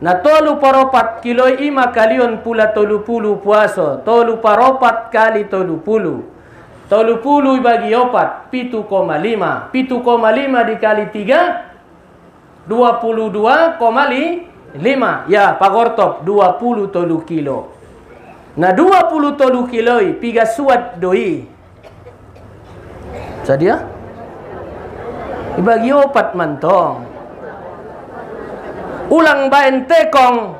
S1: Na tolu paropat kilo ima kalion pula tolu pulu puaso. Tolu paropat kali tolu pulu. Tolu pulu bagi opat 7,5. 7,5 dikali 3 22,5. Ya pagortop 20 tolu kilo. Na 20 tolu kilo piga suat doi. Sadia? Ibagi opat mantong. Ulang baen tekong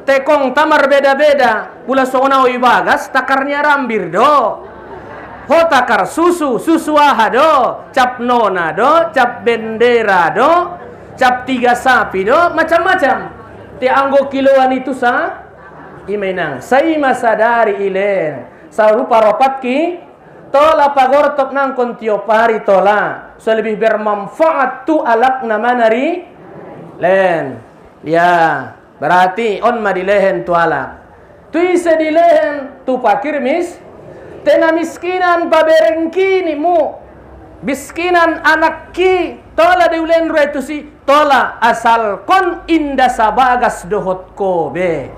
S1: tekong tamar beda-beda pula sona oi bagas takarnya rambir do ho takar susu aha do cap nona do cap bendera do cap 3 sapi do macam-macam te anggo kiloan itu sa imenang sai masadari ilen sarupa ropat ki tola pagortok nang kontio pari tola so lebih bermanfaat tu alak namanari len ya berarti on madilehen tu alak tu isa dilehen tu pakir tena miskinan paberengki ni mu miskinan anak ki tola diulen itu si tola asal kon inda sabagas dohot ko be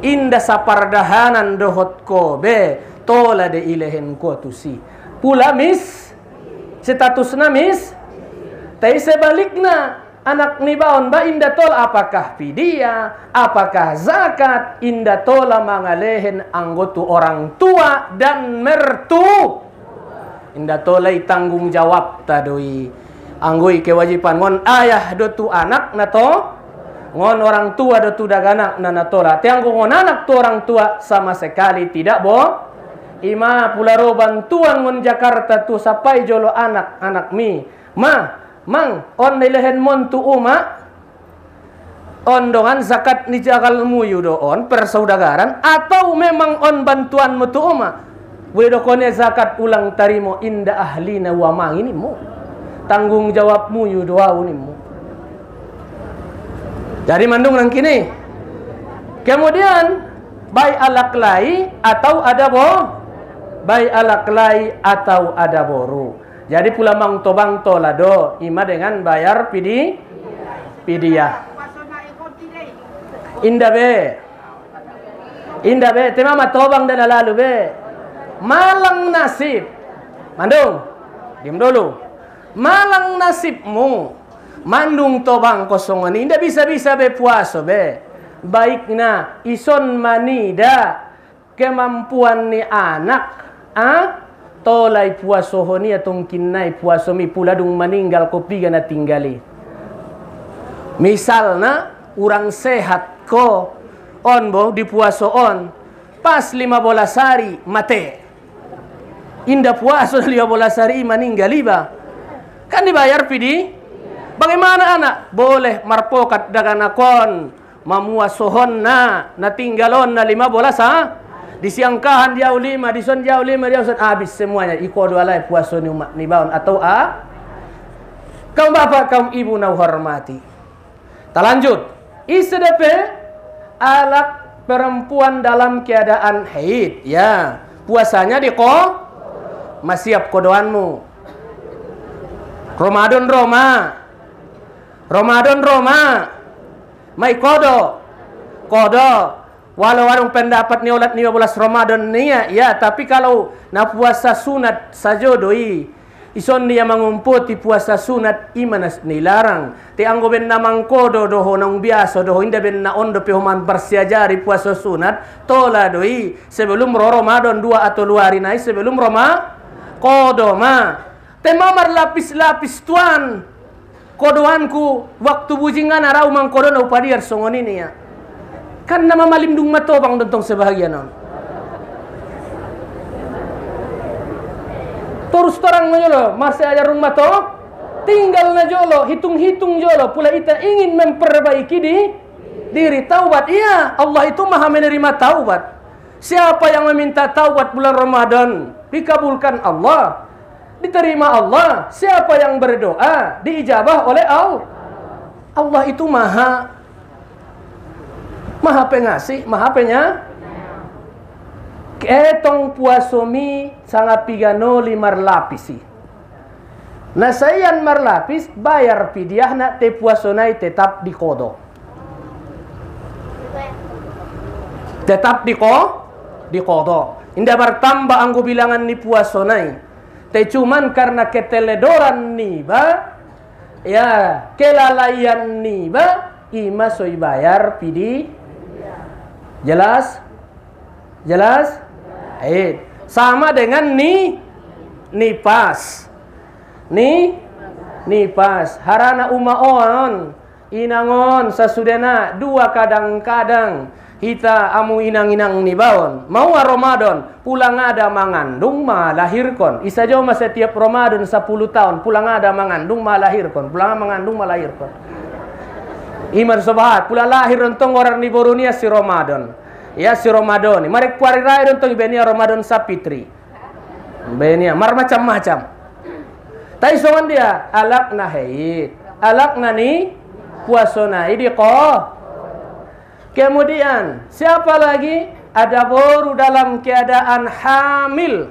S1: inda sapardahanan dohot ko be tola de ilehen ko tu si pula status namis tai sebalikna anak ni baon ba inda tol apakah fidia apakah zakat inda tola mangalehen anggotu orang tua dan mertu inda tola tanggung jawab tadoi anggoi kewajiban ngon ayah do tu anak na to ngon orang tua do tu daganak na natola te anggo ngon anak tu orang tua sama sekali tidak ima pularo bantuan ngon Jakarta tu sapai jolo anak mi mang on nilehen mon tu uma on dongan zakat ni jagal muyu do on persaudaraan atau memang on bantuan mu tu uma we do kone zakat ulang tarimo inda ahlina wa mang ini mu tanggung jawab muyu doa unimu jadi mandung nang kini kemudian bai alak lai atau ada bai alak lai atau ada boru. Jadi pula mang tobang tolado ima dengan bayar pidiah. Indah be tema matobang dan lalu be. Malang nasib. Mandung. Diam dulu. Malang nasibmu. Mandung tobang kosongan indah bisa-bisa be puaso be. Baikna ison manida kemampuan ni anak tolai puaso honi atong kinai puaso mi pula dung meninggal kopi gana tinggali misalna urang sehat ko on bo di puaso on pas 15 hari mate indah puaso 15 hari meninggal iba kan dibayar pidi bagaimana anak boleh marpokat daganakon mamuasohon na tinggalon na 15 di siangkahan dia 5 di son dia 5 dia habis semuanya iko dua lai puaso ni baon atau kaum bapak kaum ibu na hormati ta lanjut ISDP alak perempuan dalam keadaan haid ya puasanya masiap kodoanmu Ramadan mai kodo walau pendapat ni ulat 15 Ramadan ni ya tapi kalau na puasa sunat saja doi ison dia mengumputi puasa sunat imanas nilarang ti anggo ben namang kodo doho nang biasa doho inda ben na ondo pehoman bersiajari puasa sunat tola doi sebelum Ramadan 2 atau 2 hari nai sebelum kodo ma temamar lapis-lapis tuan kodoanku waktu bujingan arau mang kodo na upadiar songon ini ya kan nama malimdung matobang tentang sebahagian non. Terus terang menjolo, masih aja rumah toh, tinggal na jolo, hitung-hitung jolo. Pula kita ingin memperbaiki diri taubat. Iya, Allah itu maha menerima taubat. Siapa yang meminta taubat bulan Ramadan, dikabulkan Allah, diterima Allah. Siapa yang berdoa, diijabah oleh Allah. Allah itu maha pengasih, maha ketong puasomi sangat pigano 5 lapisi. Nah sayan marlapis bayar pidiah nak te puasonai tetap di kodo. Tetap di kodo. Indah bertambah anggo bilangan ni puasonai. Te cuman karena keteledoran niba, ya kelalaian niba, ima soi bayar pidi. Jelas? Sama dengan nipas. Nipas. Harana umaon. Inangon sasudena 2 kadang-kadang. Hita amu inang-inang ni baon. Mau Ramadan, pulang ada mangandung malahirkon. Isa jo mas setiap Ramadan 10 tahun, pulang ada mangandung malahirkon. Pulang mangandung malahirkon. Iman sobat, pulang lahir ontong orang di Borunia si Ramadan. Ya si Ramadan. Mari kuari raya ontong ibenia Ramadan sapitri. Benia mar macam-macam. Tai songan dia alak na haid. Alak na ni puasona idi ko. Kemudian, siapa lagi? Ada baru dalam keadaan hamil.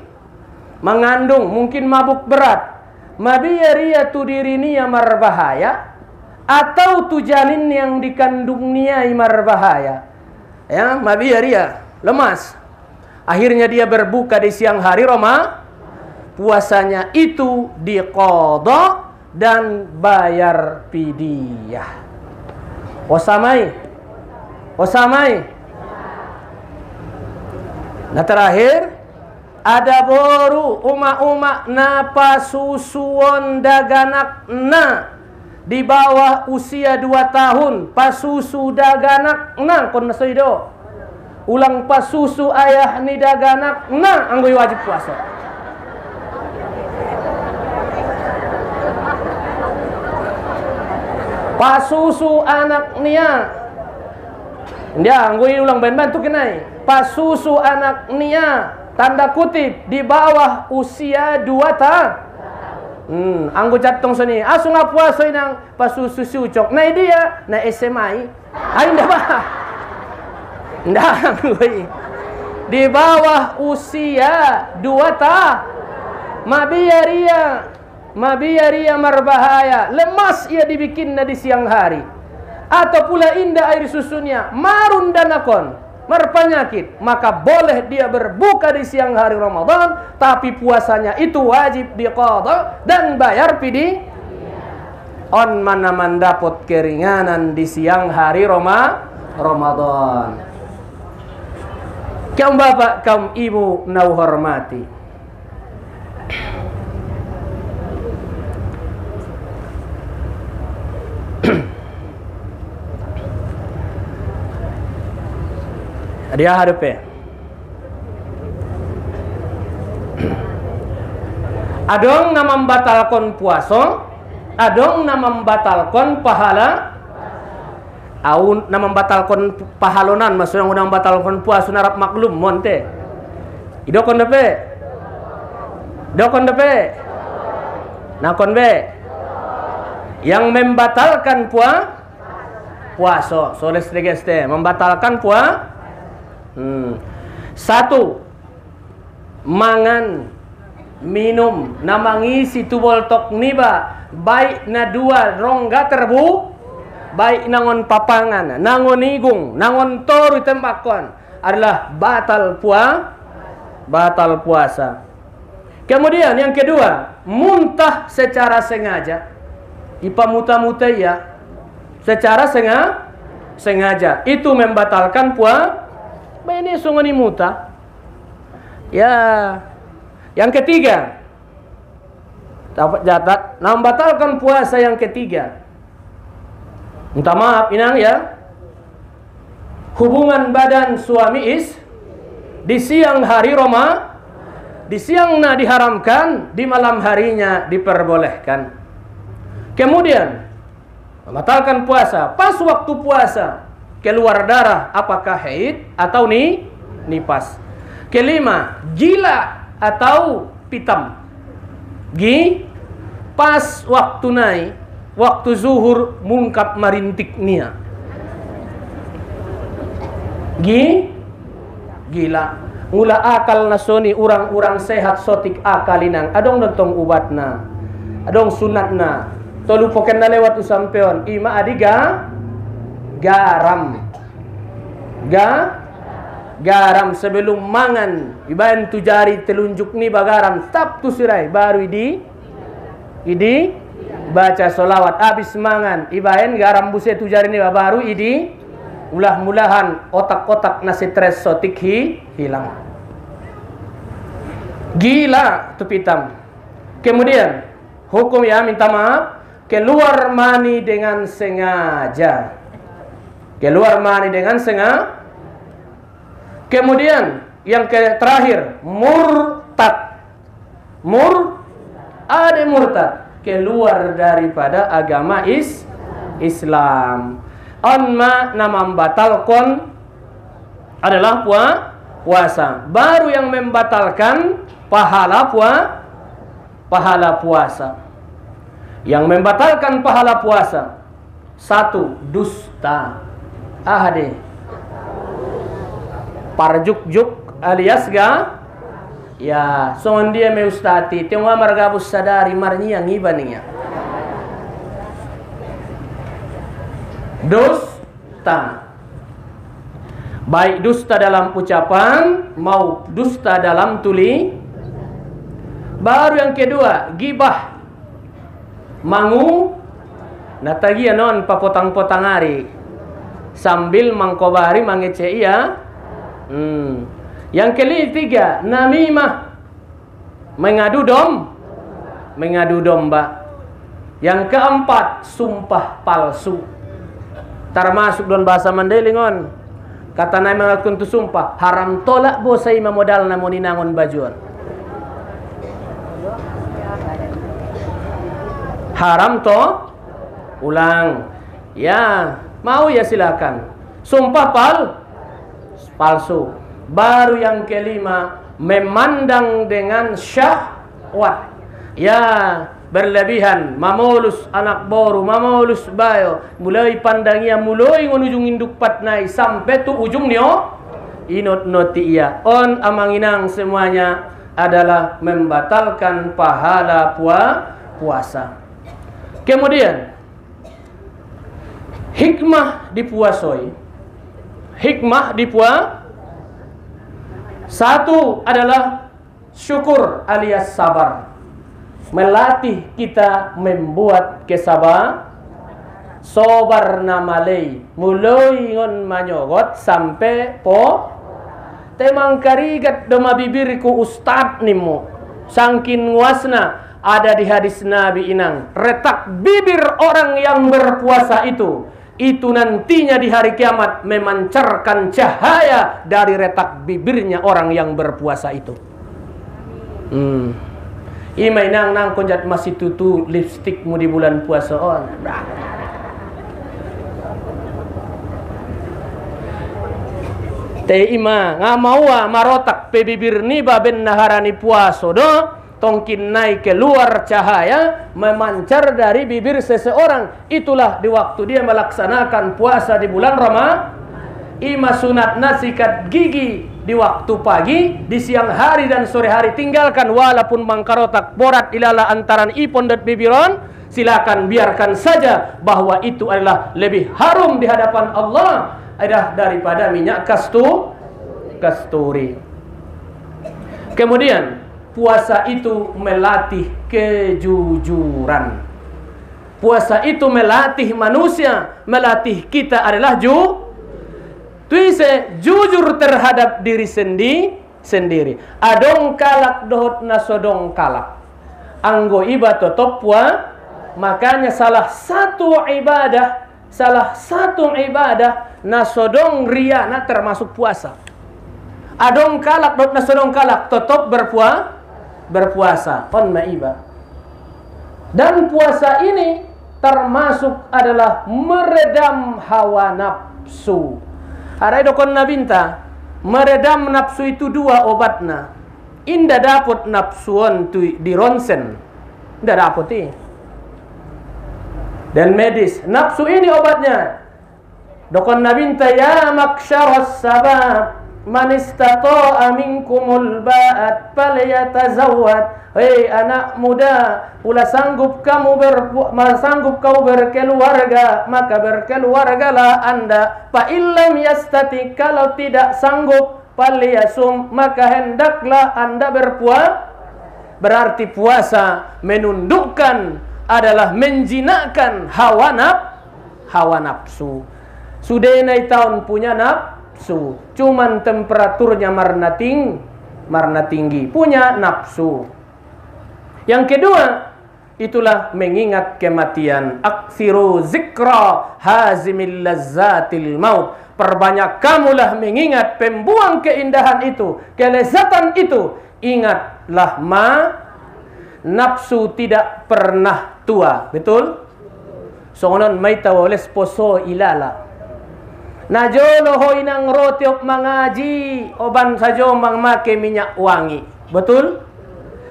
S1: Mengandung, mungkin mabuk berat. Mabiya tu dirinya marbahaya. Atau tu janin yang dikandungnya marbahaya. Ya, mabiya lemas. Akhirnya dia berbuka di siang hari puasanya itu diqadha dan bayar fidyah. Osamai. Nah terakhir ada baru uma napa susuon daganak na di bawah usia 2 tahun pasusu daganak na kon nasaido ulang pasusu ayah ni daganak na anggoy wajib puasa. Pasusu anak nia dia anggoy ulang bantu kenai. Pasusu anak nia tanda kutip di bawah usia 2 tahun. Anggo jatong sini asu ngapuasa inang pasusu sucok. Nah dia na SMA. Ay nda ba? Nda anggoy. Di bawah usia 2 tahun. Mabiyaria marbahaya. Lemas ia dibikinna di siang hari. Atau pula indah air susunya marun dan akon berpenyakit, maka boleh dia berbuka di siang hari Ramadan, tapi puasanya itu wajib diqadha dan bayar fidyah. On mana mendapat keringanan di siang hari Ramadan. Kaum bapak, kaum ibu nau hormati. Dia hadapi. Adong nama membatalkan puasa, adong nama membatalkan pahala, au nama membatalkan pahalonan, maksudnya nama membatalkan puasa narap maklum monte. Idokon depe. Nakon be. Yang membatalkan puasa, soles regeste, membatalkan puasa. 1. Mangan minum namangisi tubol tok niba baik na 2 rongga baik nangon papangan nangon igung nangon toru tembakon adalah batal puasa. Kemudian yang kedua, muntah secara sengaja. Ipa muta-muta ya secara sengaja itu membatalkan puasa. Ini sungguh muta. Ya. Yang ketiga, dapat catat, membatalkan puasa yang ketiga. Minta maaf inang ya. Hubungan badan suami di siang hari di siang diharamkan, di malam harinya diperbolehkan. Kemudian membatalkan puasa pas waktu puasa. Keluar darah apakah haid atau nifas. Kelima, gila atau pitam. Pas waktu waktu zuhur mungkap marintik nia. Gila. Mula akal nasoni orang-orang sehat sotik akalinang. Adong nonton ubatna. Adong sunatna. Tolu poken na lewat usampeon. Ima adiga garam sebelum mangan iban tu jari telunjuk ni bagaram tap tu sirai baru idi baca solawat habis mangan ibaen garam buse tu jari ni baru idi ulah-mulahan otak-otak na stres sotik hilang. Gila tu pitam. Kemudian hukum ya minta maaf keluar mani dengan sengaja. Keluar mani dengan Kemudian yang terakhir, murtad. Ada murtad, keluar daripada agama Islam. Onma nama membatalkan adalah puasa. Baru yang membatalkan pahala puasa. Yang membatalkan pahala puasa, satu, dusta. Ahade parjuk-juk alias ya, songon dia me ustati tengwa margabus sadari marnya ngibaninya. Dusta, baik dusta dalam ucapan mau dusta dalam tuli. Baru yang kedua, gibah, mangu natagia non papotang-potang hari sambil mangkobari mangece iya. Yang ketiga, namimah, mengadu domba. Yang keempat, sumpah palsu. Termasuk don bahasa Mandelingon. Kata naik mengaku tu sumpah, haram tolak bosai memodal namun inangon bajuan. Haram to ulang. Ya, mau ya silakan. Sumpah palsu. Baru yang kelima, memandang dengan syahwat. Ya, berlebihan, mamulus anak boru, mamulus bayo, mulai pandangnya mulai ngunujung induk patnai sampai tu ujung nio inot noti iya. On amanginang semuanya adalah membatalkan pahala puasa. Kemudian hikmah dipuasoi. Satu adalah syukur alias sabar. Melatih kita membuat sobar namalei mulai ngon manyogot sampai temang karigat doma bibirku ustad nimu sangkin wasna. Ada di hadis Nabi inang, retak bibir orang yang berpuasa itu nantinya di hari kiamat memancarkan cahaya dari retak bibirnya orang yang berpuasa itu. Imai nang konjat masih tutu lipstikmu di bulan puasa on. Te ima ngamawa marotak pe bibir ni baben naharani puasa do. Tongkin naik keluar cahaya memancar dari bibir seseorang. Itulah di waktu dia melaksanakan puasa di bulan Ramadan. Ima sunat nasikat gigi di waktu pagi, di siang hari dan sore hari. Tinggalkan walaupun mangkarotak borat ilala antaran ipon dan bibiron. Silakan biarkan saja bahwa itu adalah lebih harum di hadapan Allah daripada minyak kasturi. Kemudian puasa itu melatih kejujuran. Puasa itu melatih manusia, melatih kita adalah jujur terhadap diri sendiri. Adong kalak dohot nasodong kalak. Anggo iba totop makanya salah satu ibadah nasodong riana termasuk puasa. Adong kalak dohot nasodong kalak totop berpuasa on maiba. Dan puasa ini termasuk adalah meredam hawa nafsu. Harai dokon nabinta meredam nafsu itu dua obatna. Inda dapot nafsuan tu di ronsen. Inda dapot dan medis. Nafsu ini obatnya. Dokon nabinta ya maksyaras sabab man istata'a minkumul ba'at falyatazawwad. Hei anak muda, pula sanggup kau berkeluarga, maka berkeluargalah Anda. Fa illam yastati, kalau tidak sanggup, falyasum, maka hendaklah Anda berpuasa. Berarti puasa menundukkan adalah menjinakkan hawa nafsu. Sudah naik tahun punya nafsu, cuman temperaturnya marna tinggi, punya nafsu. Yang kedua, itulah mengingat kematian. Aksiru zikra hazimil lazzatil maut. Perbanyak kamulah mengingat pembuang keindahan itu, kelezatan itu. Ingatlah nafsu tidak pernah tua. Betul? Sonon may tawoles poso ilala. Najolo ho inang rotiok mangaji, oban sajo mangmake minyak wangi. Betul?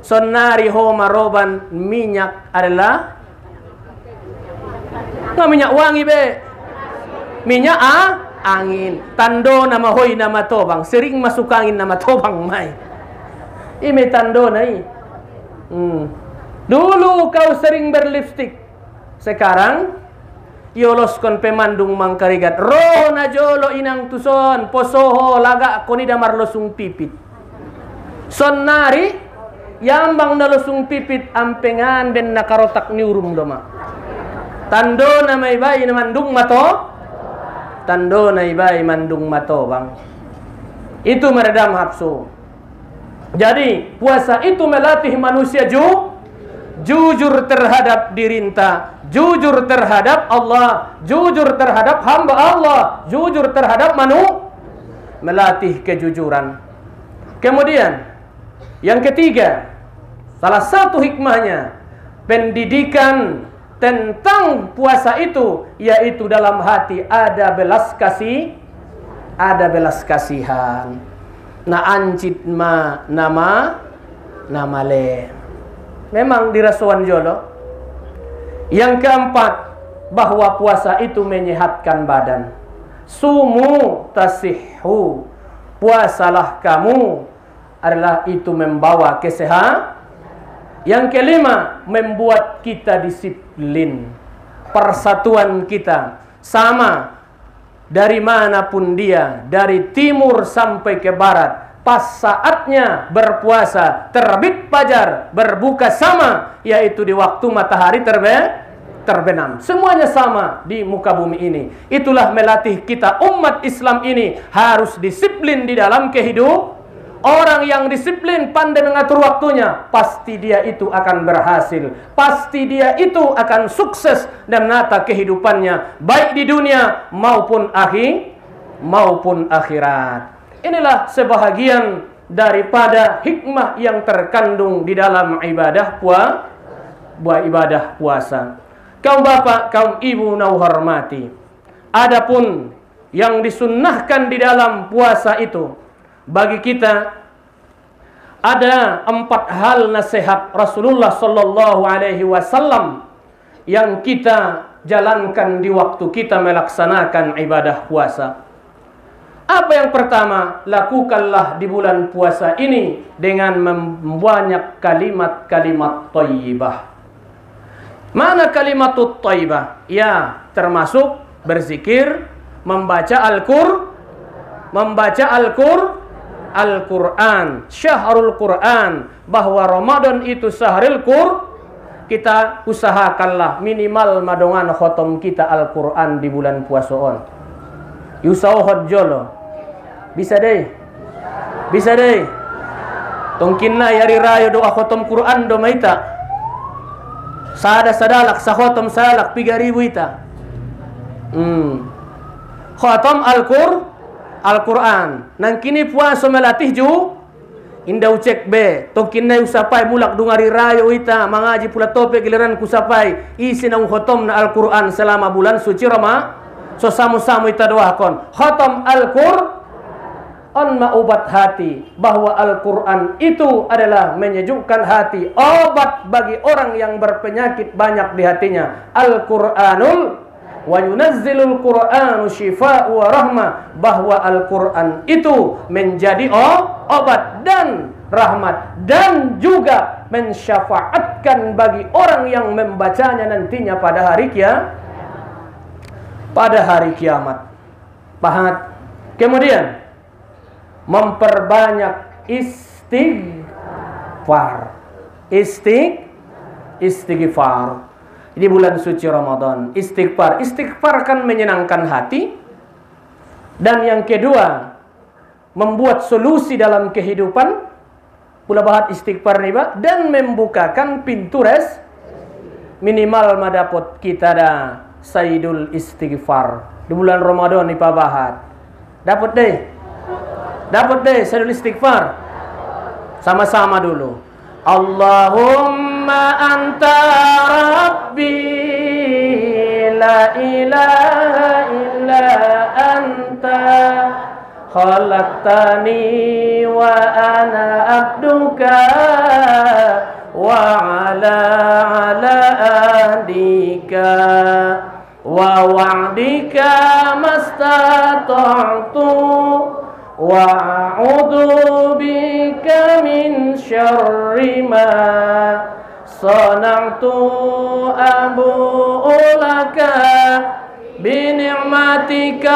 S1: Sonari ho maroban minyak adalah nggak minyak wangi be. Minyak angin. Tando nama hoy nama tobang. Sering masuk angin nama tobang mai. Ime tando nai. Dulu kau sering berlipstik. Sekarang yoloskon pemandung mangkarigat. Roh na jolo inang tuson posoho laga koni damar losung pipit. Sonari yambang na losung pipit ampengan ben nakarotak niurum doma. Tando na may bayi na mandung mato. Tando na ibai mandung mato bang. Itu meredam hapsu. Jadi puasa itu melatih manusia jujur terhadap dirinta, jujur terhadap Allah, jujur terhadap hamba Allah, jujur terhadap melatih kejujuran. Kemudian yang ketiga, salah satu hikmahnya pendidikan tentang puasa itu, yaitu dalam hati ada belas kasih, ada belas kasihan. Na ancit ma nama le. Memang dirasuan jolo. Yang keempat, bahwa puasa itu menyehatkan badan. Sumu tasihhu. Puasalah kamu, adalah itu membawa kesehatan. Yang kelima, membuat kita disiplin. Persatuan kita sama dari manapun dia, dari timur sampai ke barat. Pas saatnya berpuasa, terbit fajar, berbuka sama, yaitu di waktu matahari terbenam. Semuanya sama di muka bumi ini. Itulah melatih kita umat Islam ini harus disiplin di dalam kehidupan. Orang yang disiplin, pandai mengatur waktunya, pasti dia itu akan berhasil. Pasti dia itu akan sukses dan menata kehidupannya, baik di dunia maupun akhirat. Inilah sebahagian daripada hikmah yang terkandung di dalam ibadah puasa. Kaum bapak, kaum ibu nau hormati. Adapun yang disunnahkan di dalam puasa itu, bagi kita ada 4 hal nasihat Rasulullah sallallahu alaihi wasallam yang kita jalankan di waktu kita melaksanakan ibadah puasa. Apa yang pertama? Lakukanlah di bulan puasa ini dengan membanyak kalimat-kalimat thayyibah. Mana kalimat thayyibah? Ya, termasuk berzikir, membaca Al-Quran, syahrul Quran, bahwa Ramadan itu syahrul Quran. Kita usahakanlah minimal madongan khotom kita Al-Quran di bulan puasa on. Yusauhod jolo. Bisa deh. Tongkinna yari rayo doa khotom Quran do maita. Sadalak sa khotom salak 3.000 ita. Khotom Al-Quran. Nang kini puasa melatih indah ucek be. Tongkin na usapai mulak dungari rayo ita. Mangaji pula tope giliran kusapai. Isi na khotom na Al-Quran selama bulan suci Ramadan. So samu-samu ita doakon. Khotom Al-Quran maubat hati. Bahwa Al-Quran itu adalah menyejukkan hati. Obat bagi orang yang berpenyakit banyak di hatinya. Al-Quranul wa yunazzilul Qur'anu syifa'u wa rahmah, bahwa Al-Quran itu menjadi obat dan rahmat dan juga mensyafaatkan bagi orang yang membacanya nantinya pada hari kiamat. Pahat. Kemudian memperbanyak istighfar. Di bulan suci Ramadan, istighfar kan menyenangkan hati. Dan yang kedua, membuat solusi dalam kehidupan. Pula bahat istighfar nih, dan membukakan pintu minimal madapot kita dah Sayyidul Istighfar di bulan Ramadan ni Pak Bahad. Dapat deh Sayyidul Istighfar. Sama-sama dulu. Allahumma anta rabbi la ilaha illa anta khalaqtani wa ana abduka wa ala ahdika wa wa'dika mastata'tu wa a'udzu bika min syarri ma sana'tu abu'u laka bi ni'matika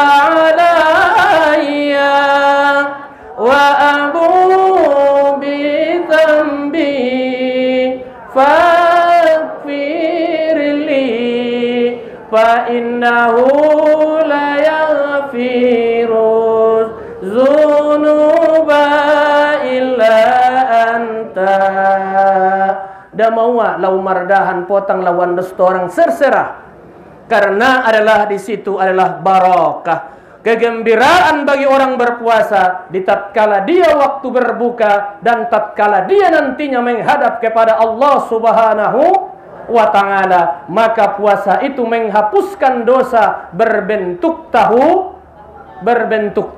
S1: 'alayya wa abu'u bi dhanbi faghfirli fa innahu la yaghfiru dzunuba illa anta. Da mawa lau mardahan potang lawan restoran serserah. Karena adalah di situ adalah barakah, kegembiraan bagi orang berpuasa di tatkala dia waktu berbuka dan tatkala dia nantinya menghadap kepada Allah Subhanahu wa ta'ala. Maka puasa itu menghapuskan dosa berbentuk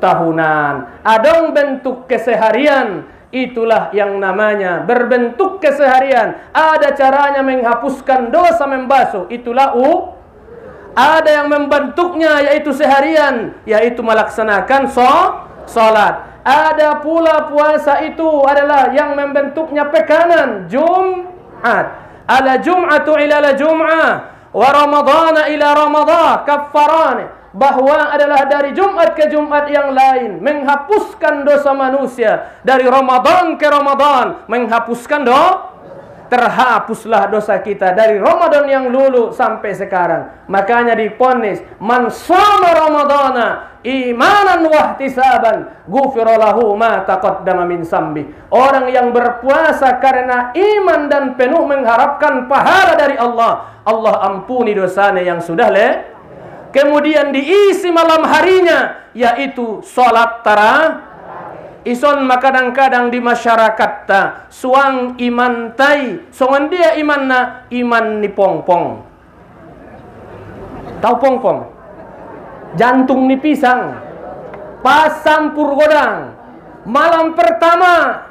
S1: tahunan, adong bentuk keseharian. Itulah yang namanya berbentuk keseharian. Ada caranya menghapuskan dosa membasuh, itulah ada yang membentuknya yaitu seharian, yaitu melaksanakan salat. Ada pula puasa itu adalah yang membentuknya pekanan, Jumat. Ala Jum'atu ila la Jum'ah wa Ramadana ila Ramadhan kaffarani, bahwa adalah dari Jumat ke Jumat yang lain menghapuskan dosa manusia, dari Ramadan ke Ramadan menghapuskan terhapuslah dosa kita dari Ramadan yang lalu sampai sekarang. Makanya diponis man shoma ramadhana imanan wa ihtisaban ghufira lahu ma taqaddama min zambi. Orang yang berpuasa karena iman dan penuh mengharapkan pahala dari Allah, Allah ampuni dosanya yang sudah kemudian diisi malam harinya yaitu salat tarawih. Ison kadang-kadang di masyarakat ta suang iman tai songan dia iman na iman ni pongpong. Tahu pongpong? Jantung ni pisang. Pasampur godang. Malam pertama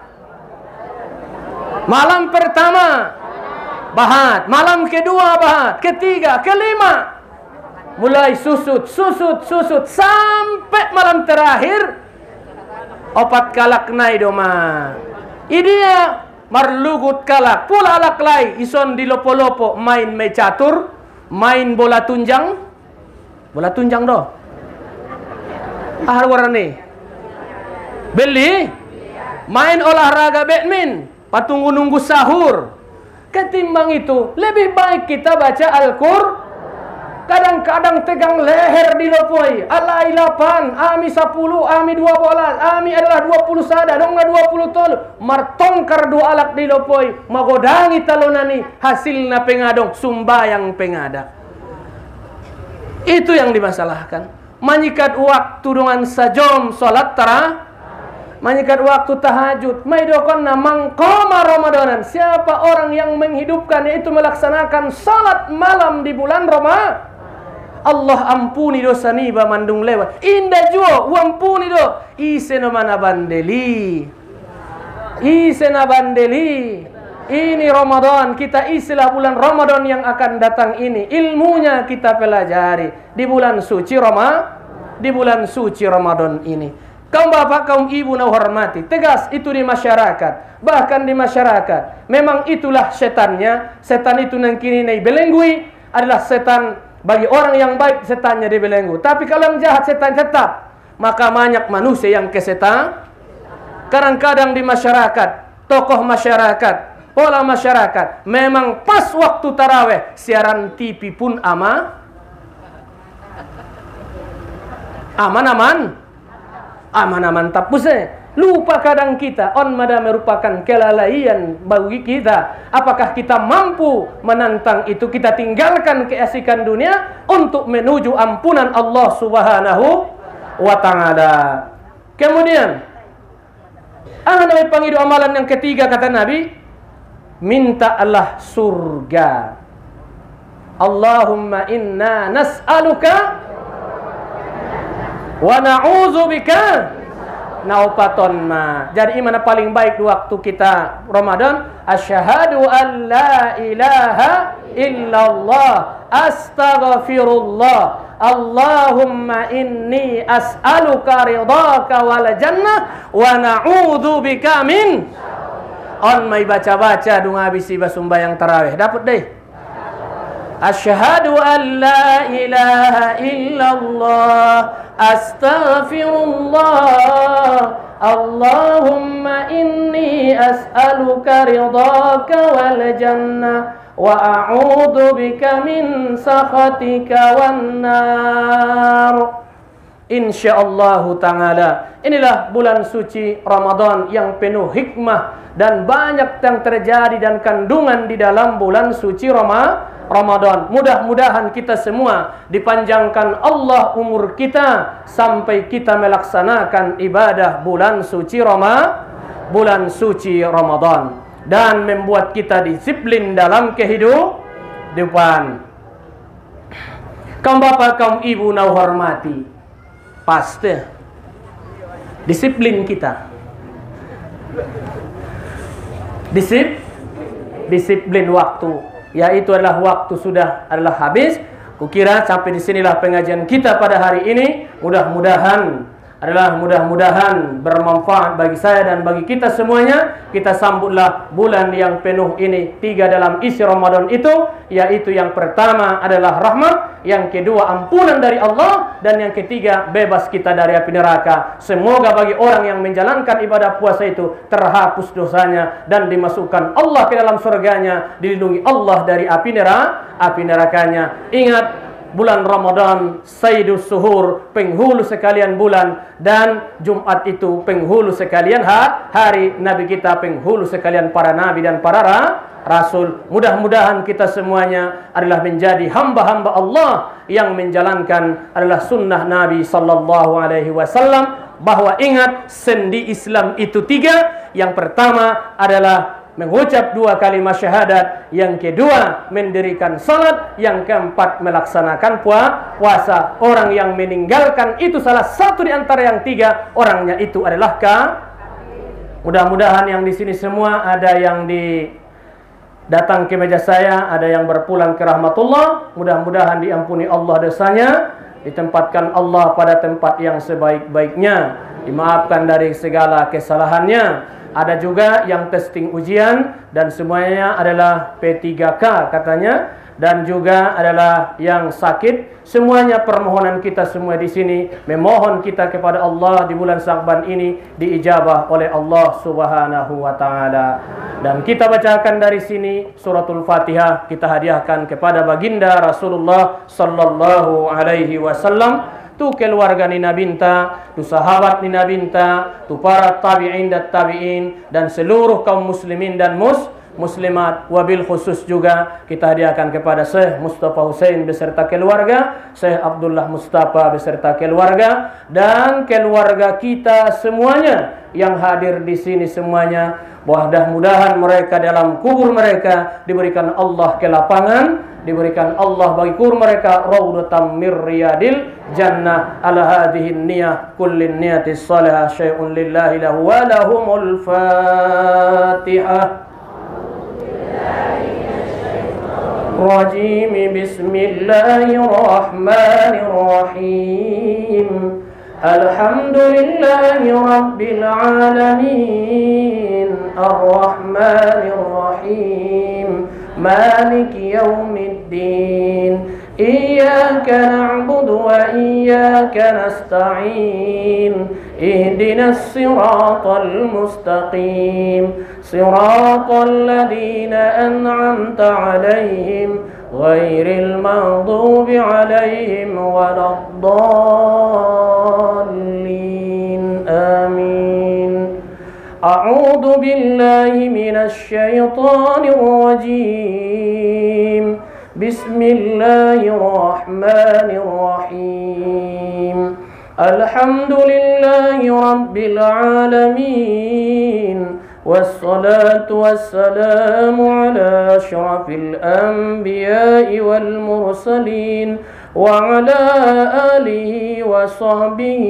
S1: bahat, malam kedua bahat, ketiga, kelima mulai susut sampai malam terakhir opat kalak nai doma. Idia marlugut kalak pula alak lai ison di lopo-lopo main catur, main bola tunjang do. Ahar warane. Beli main olahraga badminton, patunggu nunggu sahur. Ketimbang itu lebih baik kita baca Al-Qur'an. Kadang-kadang tegang leher di lopoi. Alai 8, ami 10, ami 12, ami adalah 20 sada, dongga 20 tol. Martongkar 2 alak di lopoi. Magodangi talonani, hasilna pengadong, sumbayang pengada. Itu yang dimasalahkan. Manyikat waktu dengan sajom salat tarawih, manyikat waktu tahajud. Maidokonna mangkoma Ramadanan. Siapa orang yang menghidupkan, yaitu melaksanakan salat malam di bulan Ramadan, Allah ampuni dosa ni ba mandung lewat. Indah jua ampuni do. Isena mana bandeli. Ini Ramadan, kita isilah bulan Ramadan yang akan datang ini. Ilmunya kita pelajari di bulan suci Ramadan ini. Kaum bapak, kaum ibu na hormati, tegas itu di masyarakat. Bahkan di masyarakat memang itulah setannya. Setan itu nang kini nai belenggui adalah setan. Bagi orang yang baik setannya dibelenggu. Tapi kalau yang jahat setan tetap. Maka banyak manusia yang kesetan. Kadang-kadang di masyarakat, tokoh masyarakat, pola masyarakat, memang pas waktu taraweh siaran TV pun aman. Mana mantap puse. Lupa kadang kita, on mada merupakan kelalaian bagi kita. Apakah kita mampu menantang itu? Kita tinggalkan keasikan dunia untuk menuju ampunan Allah Subhanahu wa ta'ala. Kemudian Nabi panggil amalan yang ketiga, kata Nabi, minta Allah surga. Allahumma inna nas'aluka wa na'udzubika naupaton ma. Jadi mana paling baik di waktu kita Ramadan? Asyhadu an la ilaha illallah, astaghfirullah, Allahumma inni as'aluka ridhaka wal jannah wa na'udzubika min. On mai baca-baca dung habis sembahyang tarawih dapat deh. Asyhadu an la ilaha illallah, astaghfirullah, Allahumma inni as'aluka ridhaka wal jannah wa a'udzu bika min sakhatika wan nar. Insyaallah ta'ala, inilah bulan suci Ramadan yang penuh hikmah dan banyak yang terjadi dan kandungan di dalam bulan suci Ramadan. Mudah-mudahan kita semua dipanjangkan Allah umur kita sampai kita melaksanakan ibadah bulan suci Ramadan dan membuat kita disiplin dalam kehidupan. Kaum bapak, kaum ibu na hormati, pasti disiplin kita. Disiplin waktu, yaitu adalah waktu sudah adalah habis. Kukira sampai di sinilah pengajian kita pada hari ini. Mudah-mudahan bermanfaat bagi saya dan bagi kita semuanya. Kita sambutlah bulan yang penuh ini. 3 dalam isi Ramadan itu, yaitu yang pertama adalah rahmat, yang kedua ampunan dari Allah, dan yang ketiga bebas kita dari api neraka. Semoga bagi orang yang menjalankan ibadah puasa itu terhapus dosanya dan dimasukkan Allah ke dalam surganya, dilindungi Allah dari api nerakanya. Ingat, bulan Ramadan Sayyidus Suhur, penghulu sekalian bulan, dan Jumat itu penghulu sekalian hari Nabi kita, penghulu sekalian para nabi dan para rasul. Mudah-mudahan kita semuanya adalah menjadi hamba-hamba Allah yang menjalankan adalah sunnah Nabi sallallahu alaihi wasallam. Bahwa ingat, sendi Islam itu 3. Yang pertama adalah mengucap 2 kalimat syahadat, yang kedua mendirikan salat, yang keempat melaksanakan puasa. Orang yang meninggalkan itu salah satu di antara yang 3, orangnya itu adalah Mudah-mudahan yang di sini semua ada yang datang ke meja saya, ada yang berpulang ke rahmatullah. Mudah-mudahan diampuni Allah dosanya, ditempatkan Allah pada tempat yang sebaik-baiknya, dimaafkan dari segala kesalahannya. Ada juga yang testing ujian dan semuanya adalah P3K katanya, dan juga adalah yang sakit. Semuanya permohonan kita semua di sini, memohon kita kepada Allah di bulan Sya'ban ini diijabah oleh Allah Subhanahu wa taala. Dan kita bacakan dari sini suratul Fatihah, kita hadiahkan kepada baginda Rasulullah sallallahu alaihi wasallam. Tu keluarga ni Nabinta, tu sahabat ni Nabinta, tu para tabi'in dan tabi'in, dan seluruh kaum muslimin dan muslimat. Wabil khusus juga kita hadiahkan kepada Syekh Mustafa Hussein beserta keluarga, Syekh Abdullah Mustafa beserta keluarga, dan keluarga kita semuanya yang hadir di sini semuanya. Mudah-mudahan mereka dalam kubur mereka diberikan Allah kelapangan, diberikan Allah bagi kubur mereka raudhatam mir riyadil jannah. Ala hadhihi niyah kullin niyatis salihah syai'un lillahi lahu wa lahumul fatihah. Rajim, bismillahirrahmanirrahim. Alhamdulillahi rabbil alamin, arrahmanirrahim, maliki yaumiddin, iyyaka na'budu wa iyyaka nasta'in, ihdinas siratal mustaqim, siratal ladzina an'amta 'alaihim ghairil maghdubi 'alaihim waladdallin. أعوذ بالله من الشيطان الرجيم. بسم الله الرحمن الرحيم. الحمد لله رب العالمين، والصلاة والسلام على أشرف الأنبياء والمرسلين وعلى آله وصحبه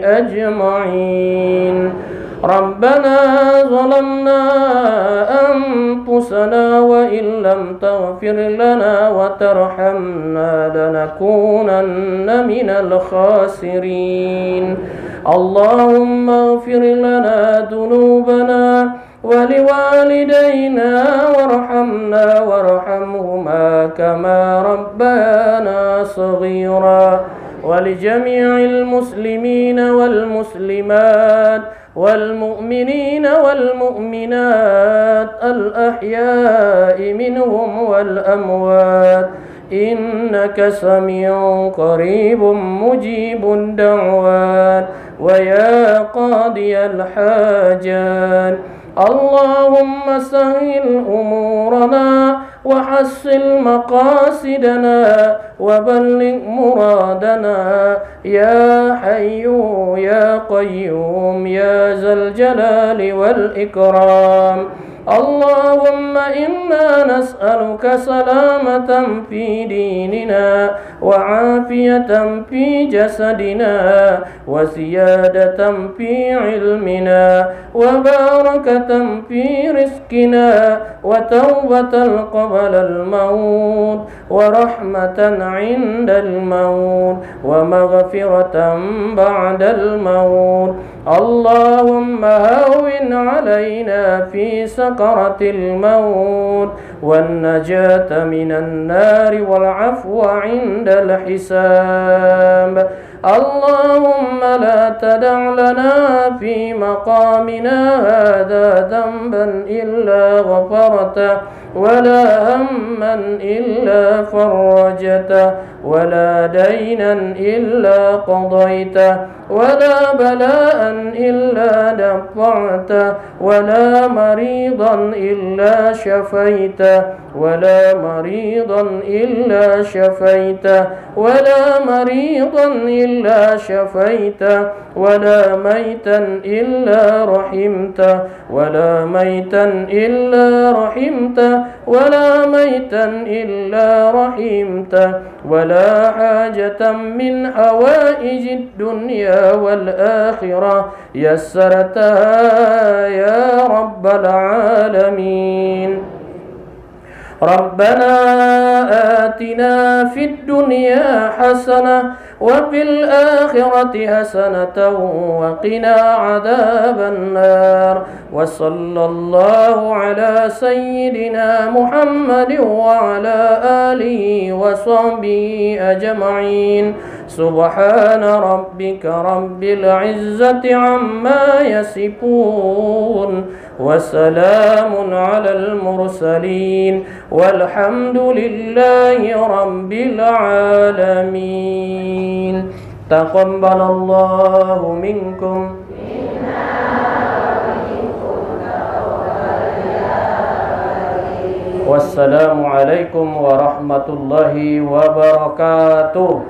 S1: أجمعين. ربنا ظلمنا أنفسنا وإن لم تغفر لنا وترحمنا لنكونن من الخاسرين. اللهم اغفر لنا ذنوبنا ولوالدينا وارحمنا وارحمهما كما ربيانا صغيرا، ولجميع المسلمين والمسلمات والمؤمنين والمؤمنات الأحياء منهم والأموات، إنك سميع قريب مجيب الدعوات ويا قاضي الحاجات. اللهم سهل أمورنا وحسن مقاصدنا وبلغ مرادنا يا حي يا قيوم يا ذا الجلال والإكرام. اللهم إنا نسألك سلامة في ديننا وعافية في جسدنا وزيادة في علمنا وبركة في رزقنا وتوبة قبل الموت ورحمة عند الموت ومغفرة بعد الموت. اللهم هون علينا في سكرة الموت والنجاة من النار والعفو عند الحساب. اللهم لا تدع لنا في مقامنا هذا ذنبا إلا غفرته ولا هما إلا فرجته ولا دينا إلا قضيته ولا بلاء إلا دفعته ولا مريضا إلا شفيته ولا مريضا إلا شفيته ولا مريضا إلا شفيته ولا ميتا إلا رحمته ولا ميتا إلا رحمته ولا ميتا إلا رحمته ولا حاجة من حوائج الدنيا والآخرة يسرتها يا رب العالمين. ربنا آتنا في الدنيا حسنة وفي الآخرة حسنة وقنا عذاب النار. وصلى الله على سيدنا محمد وعلى آله وصحبه أجمعين. سبحان ربك رب العزة عما يصفون وسلام على المرسلين والحمد لله رب العالمين. تقبل الله منكم. والسلام عليكم ورحمة الله وبركاته.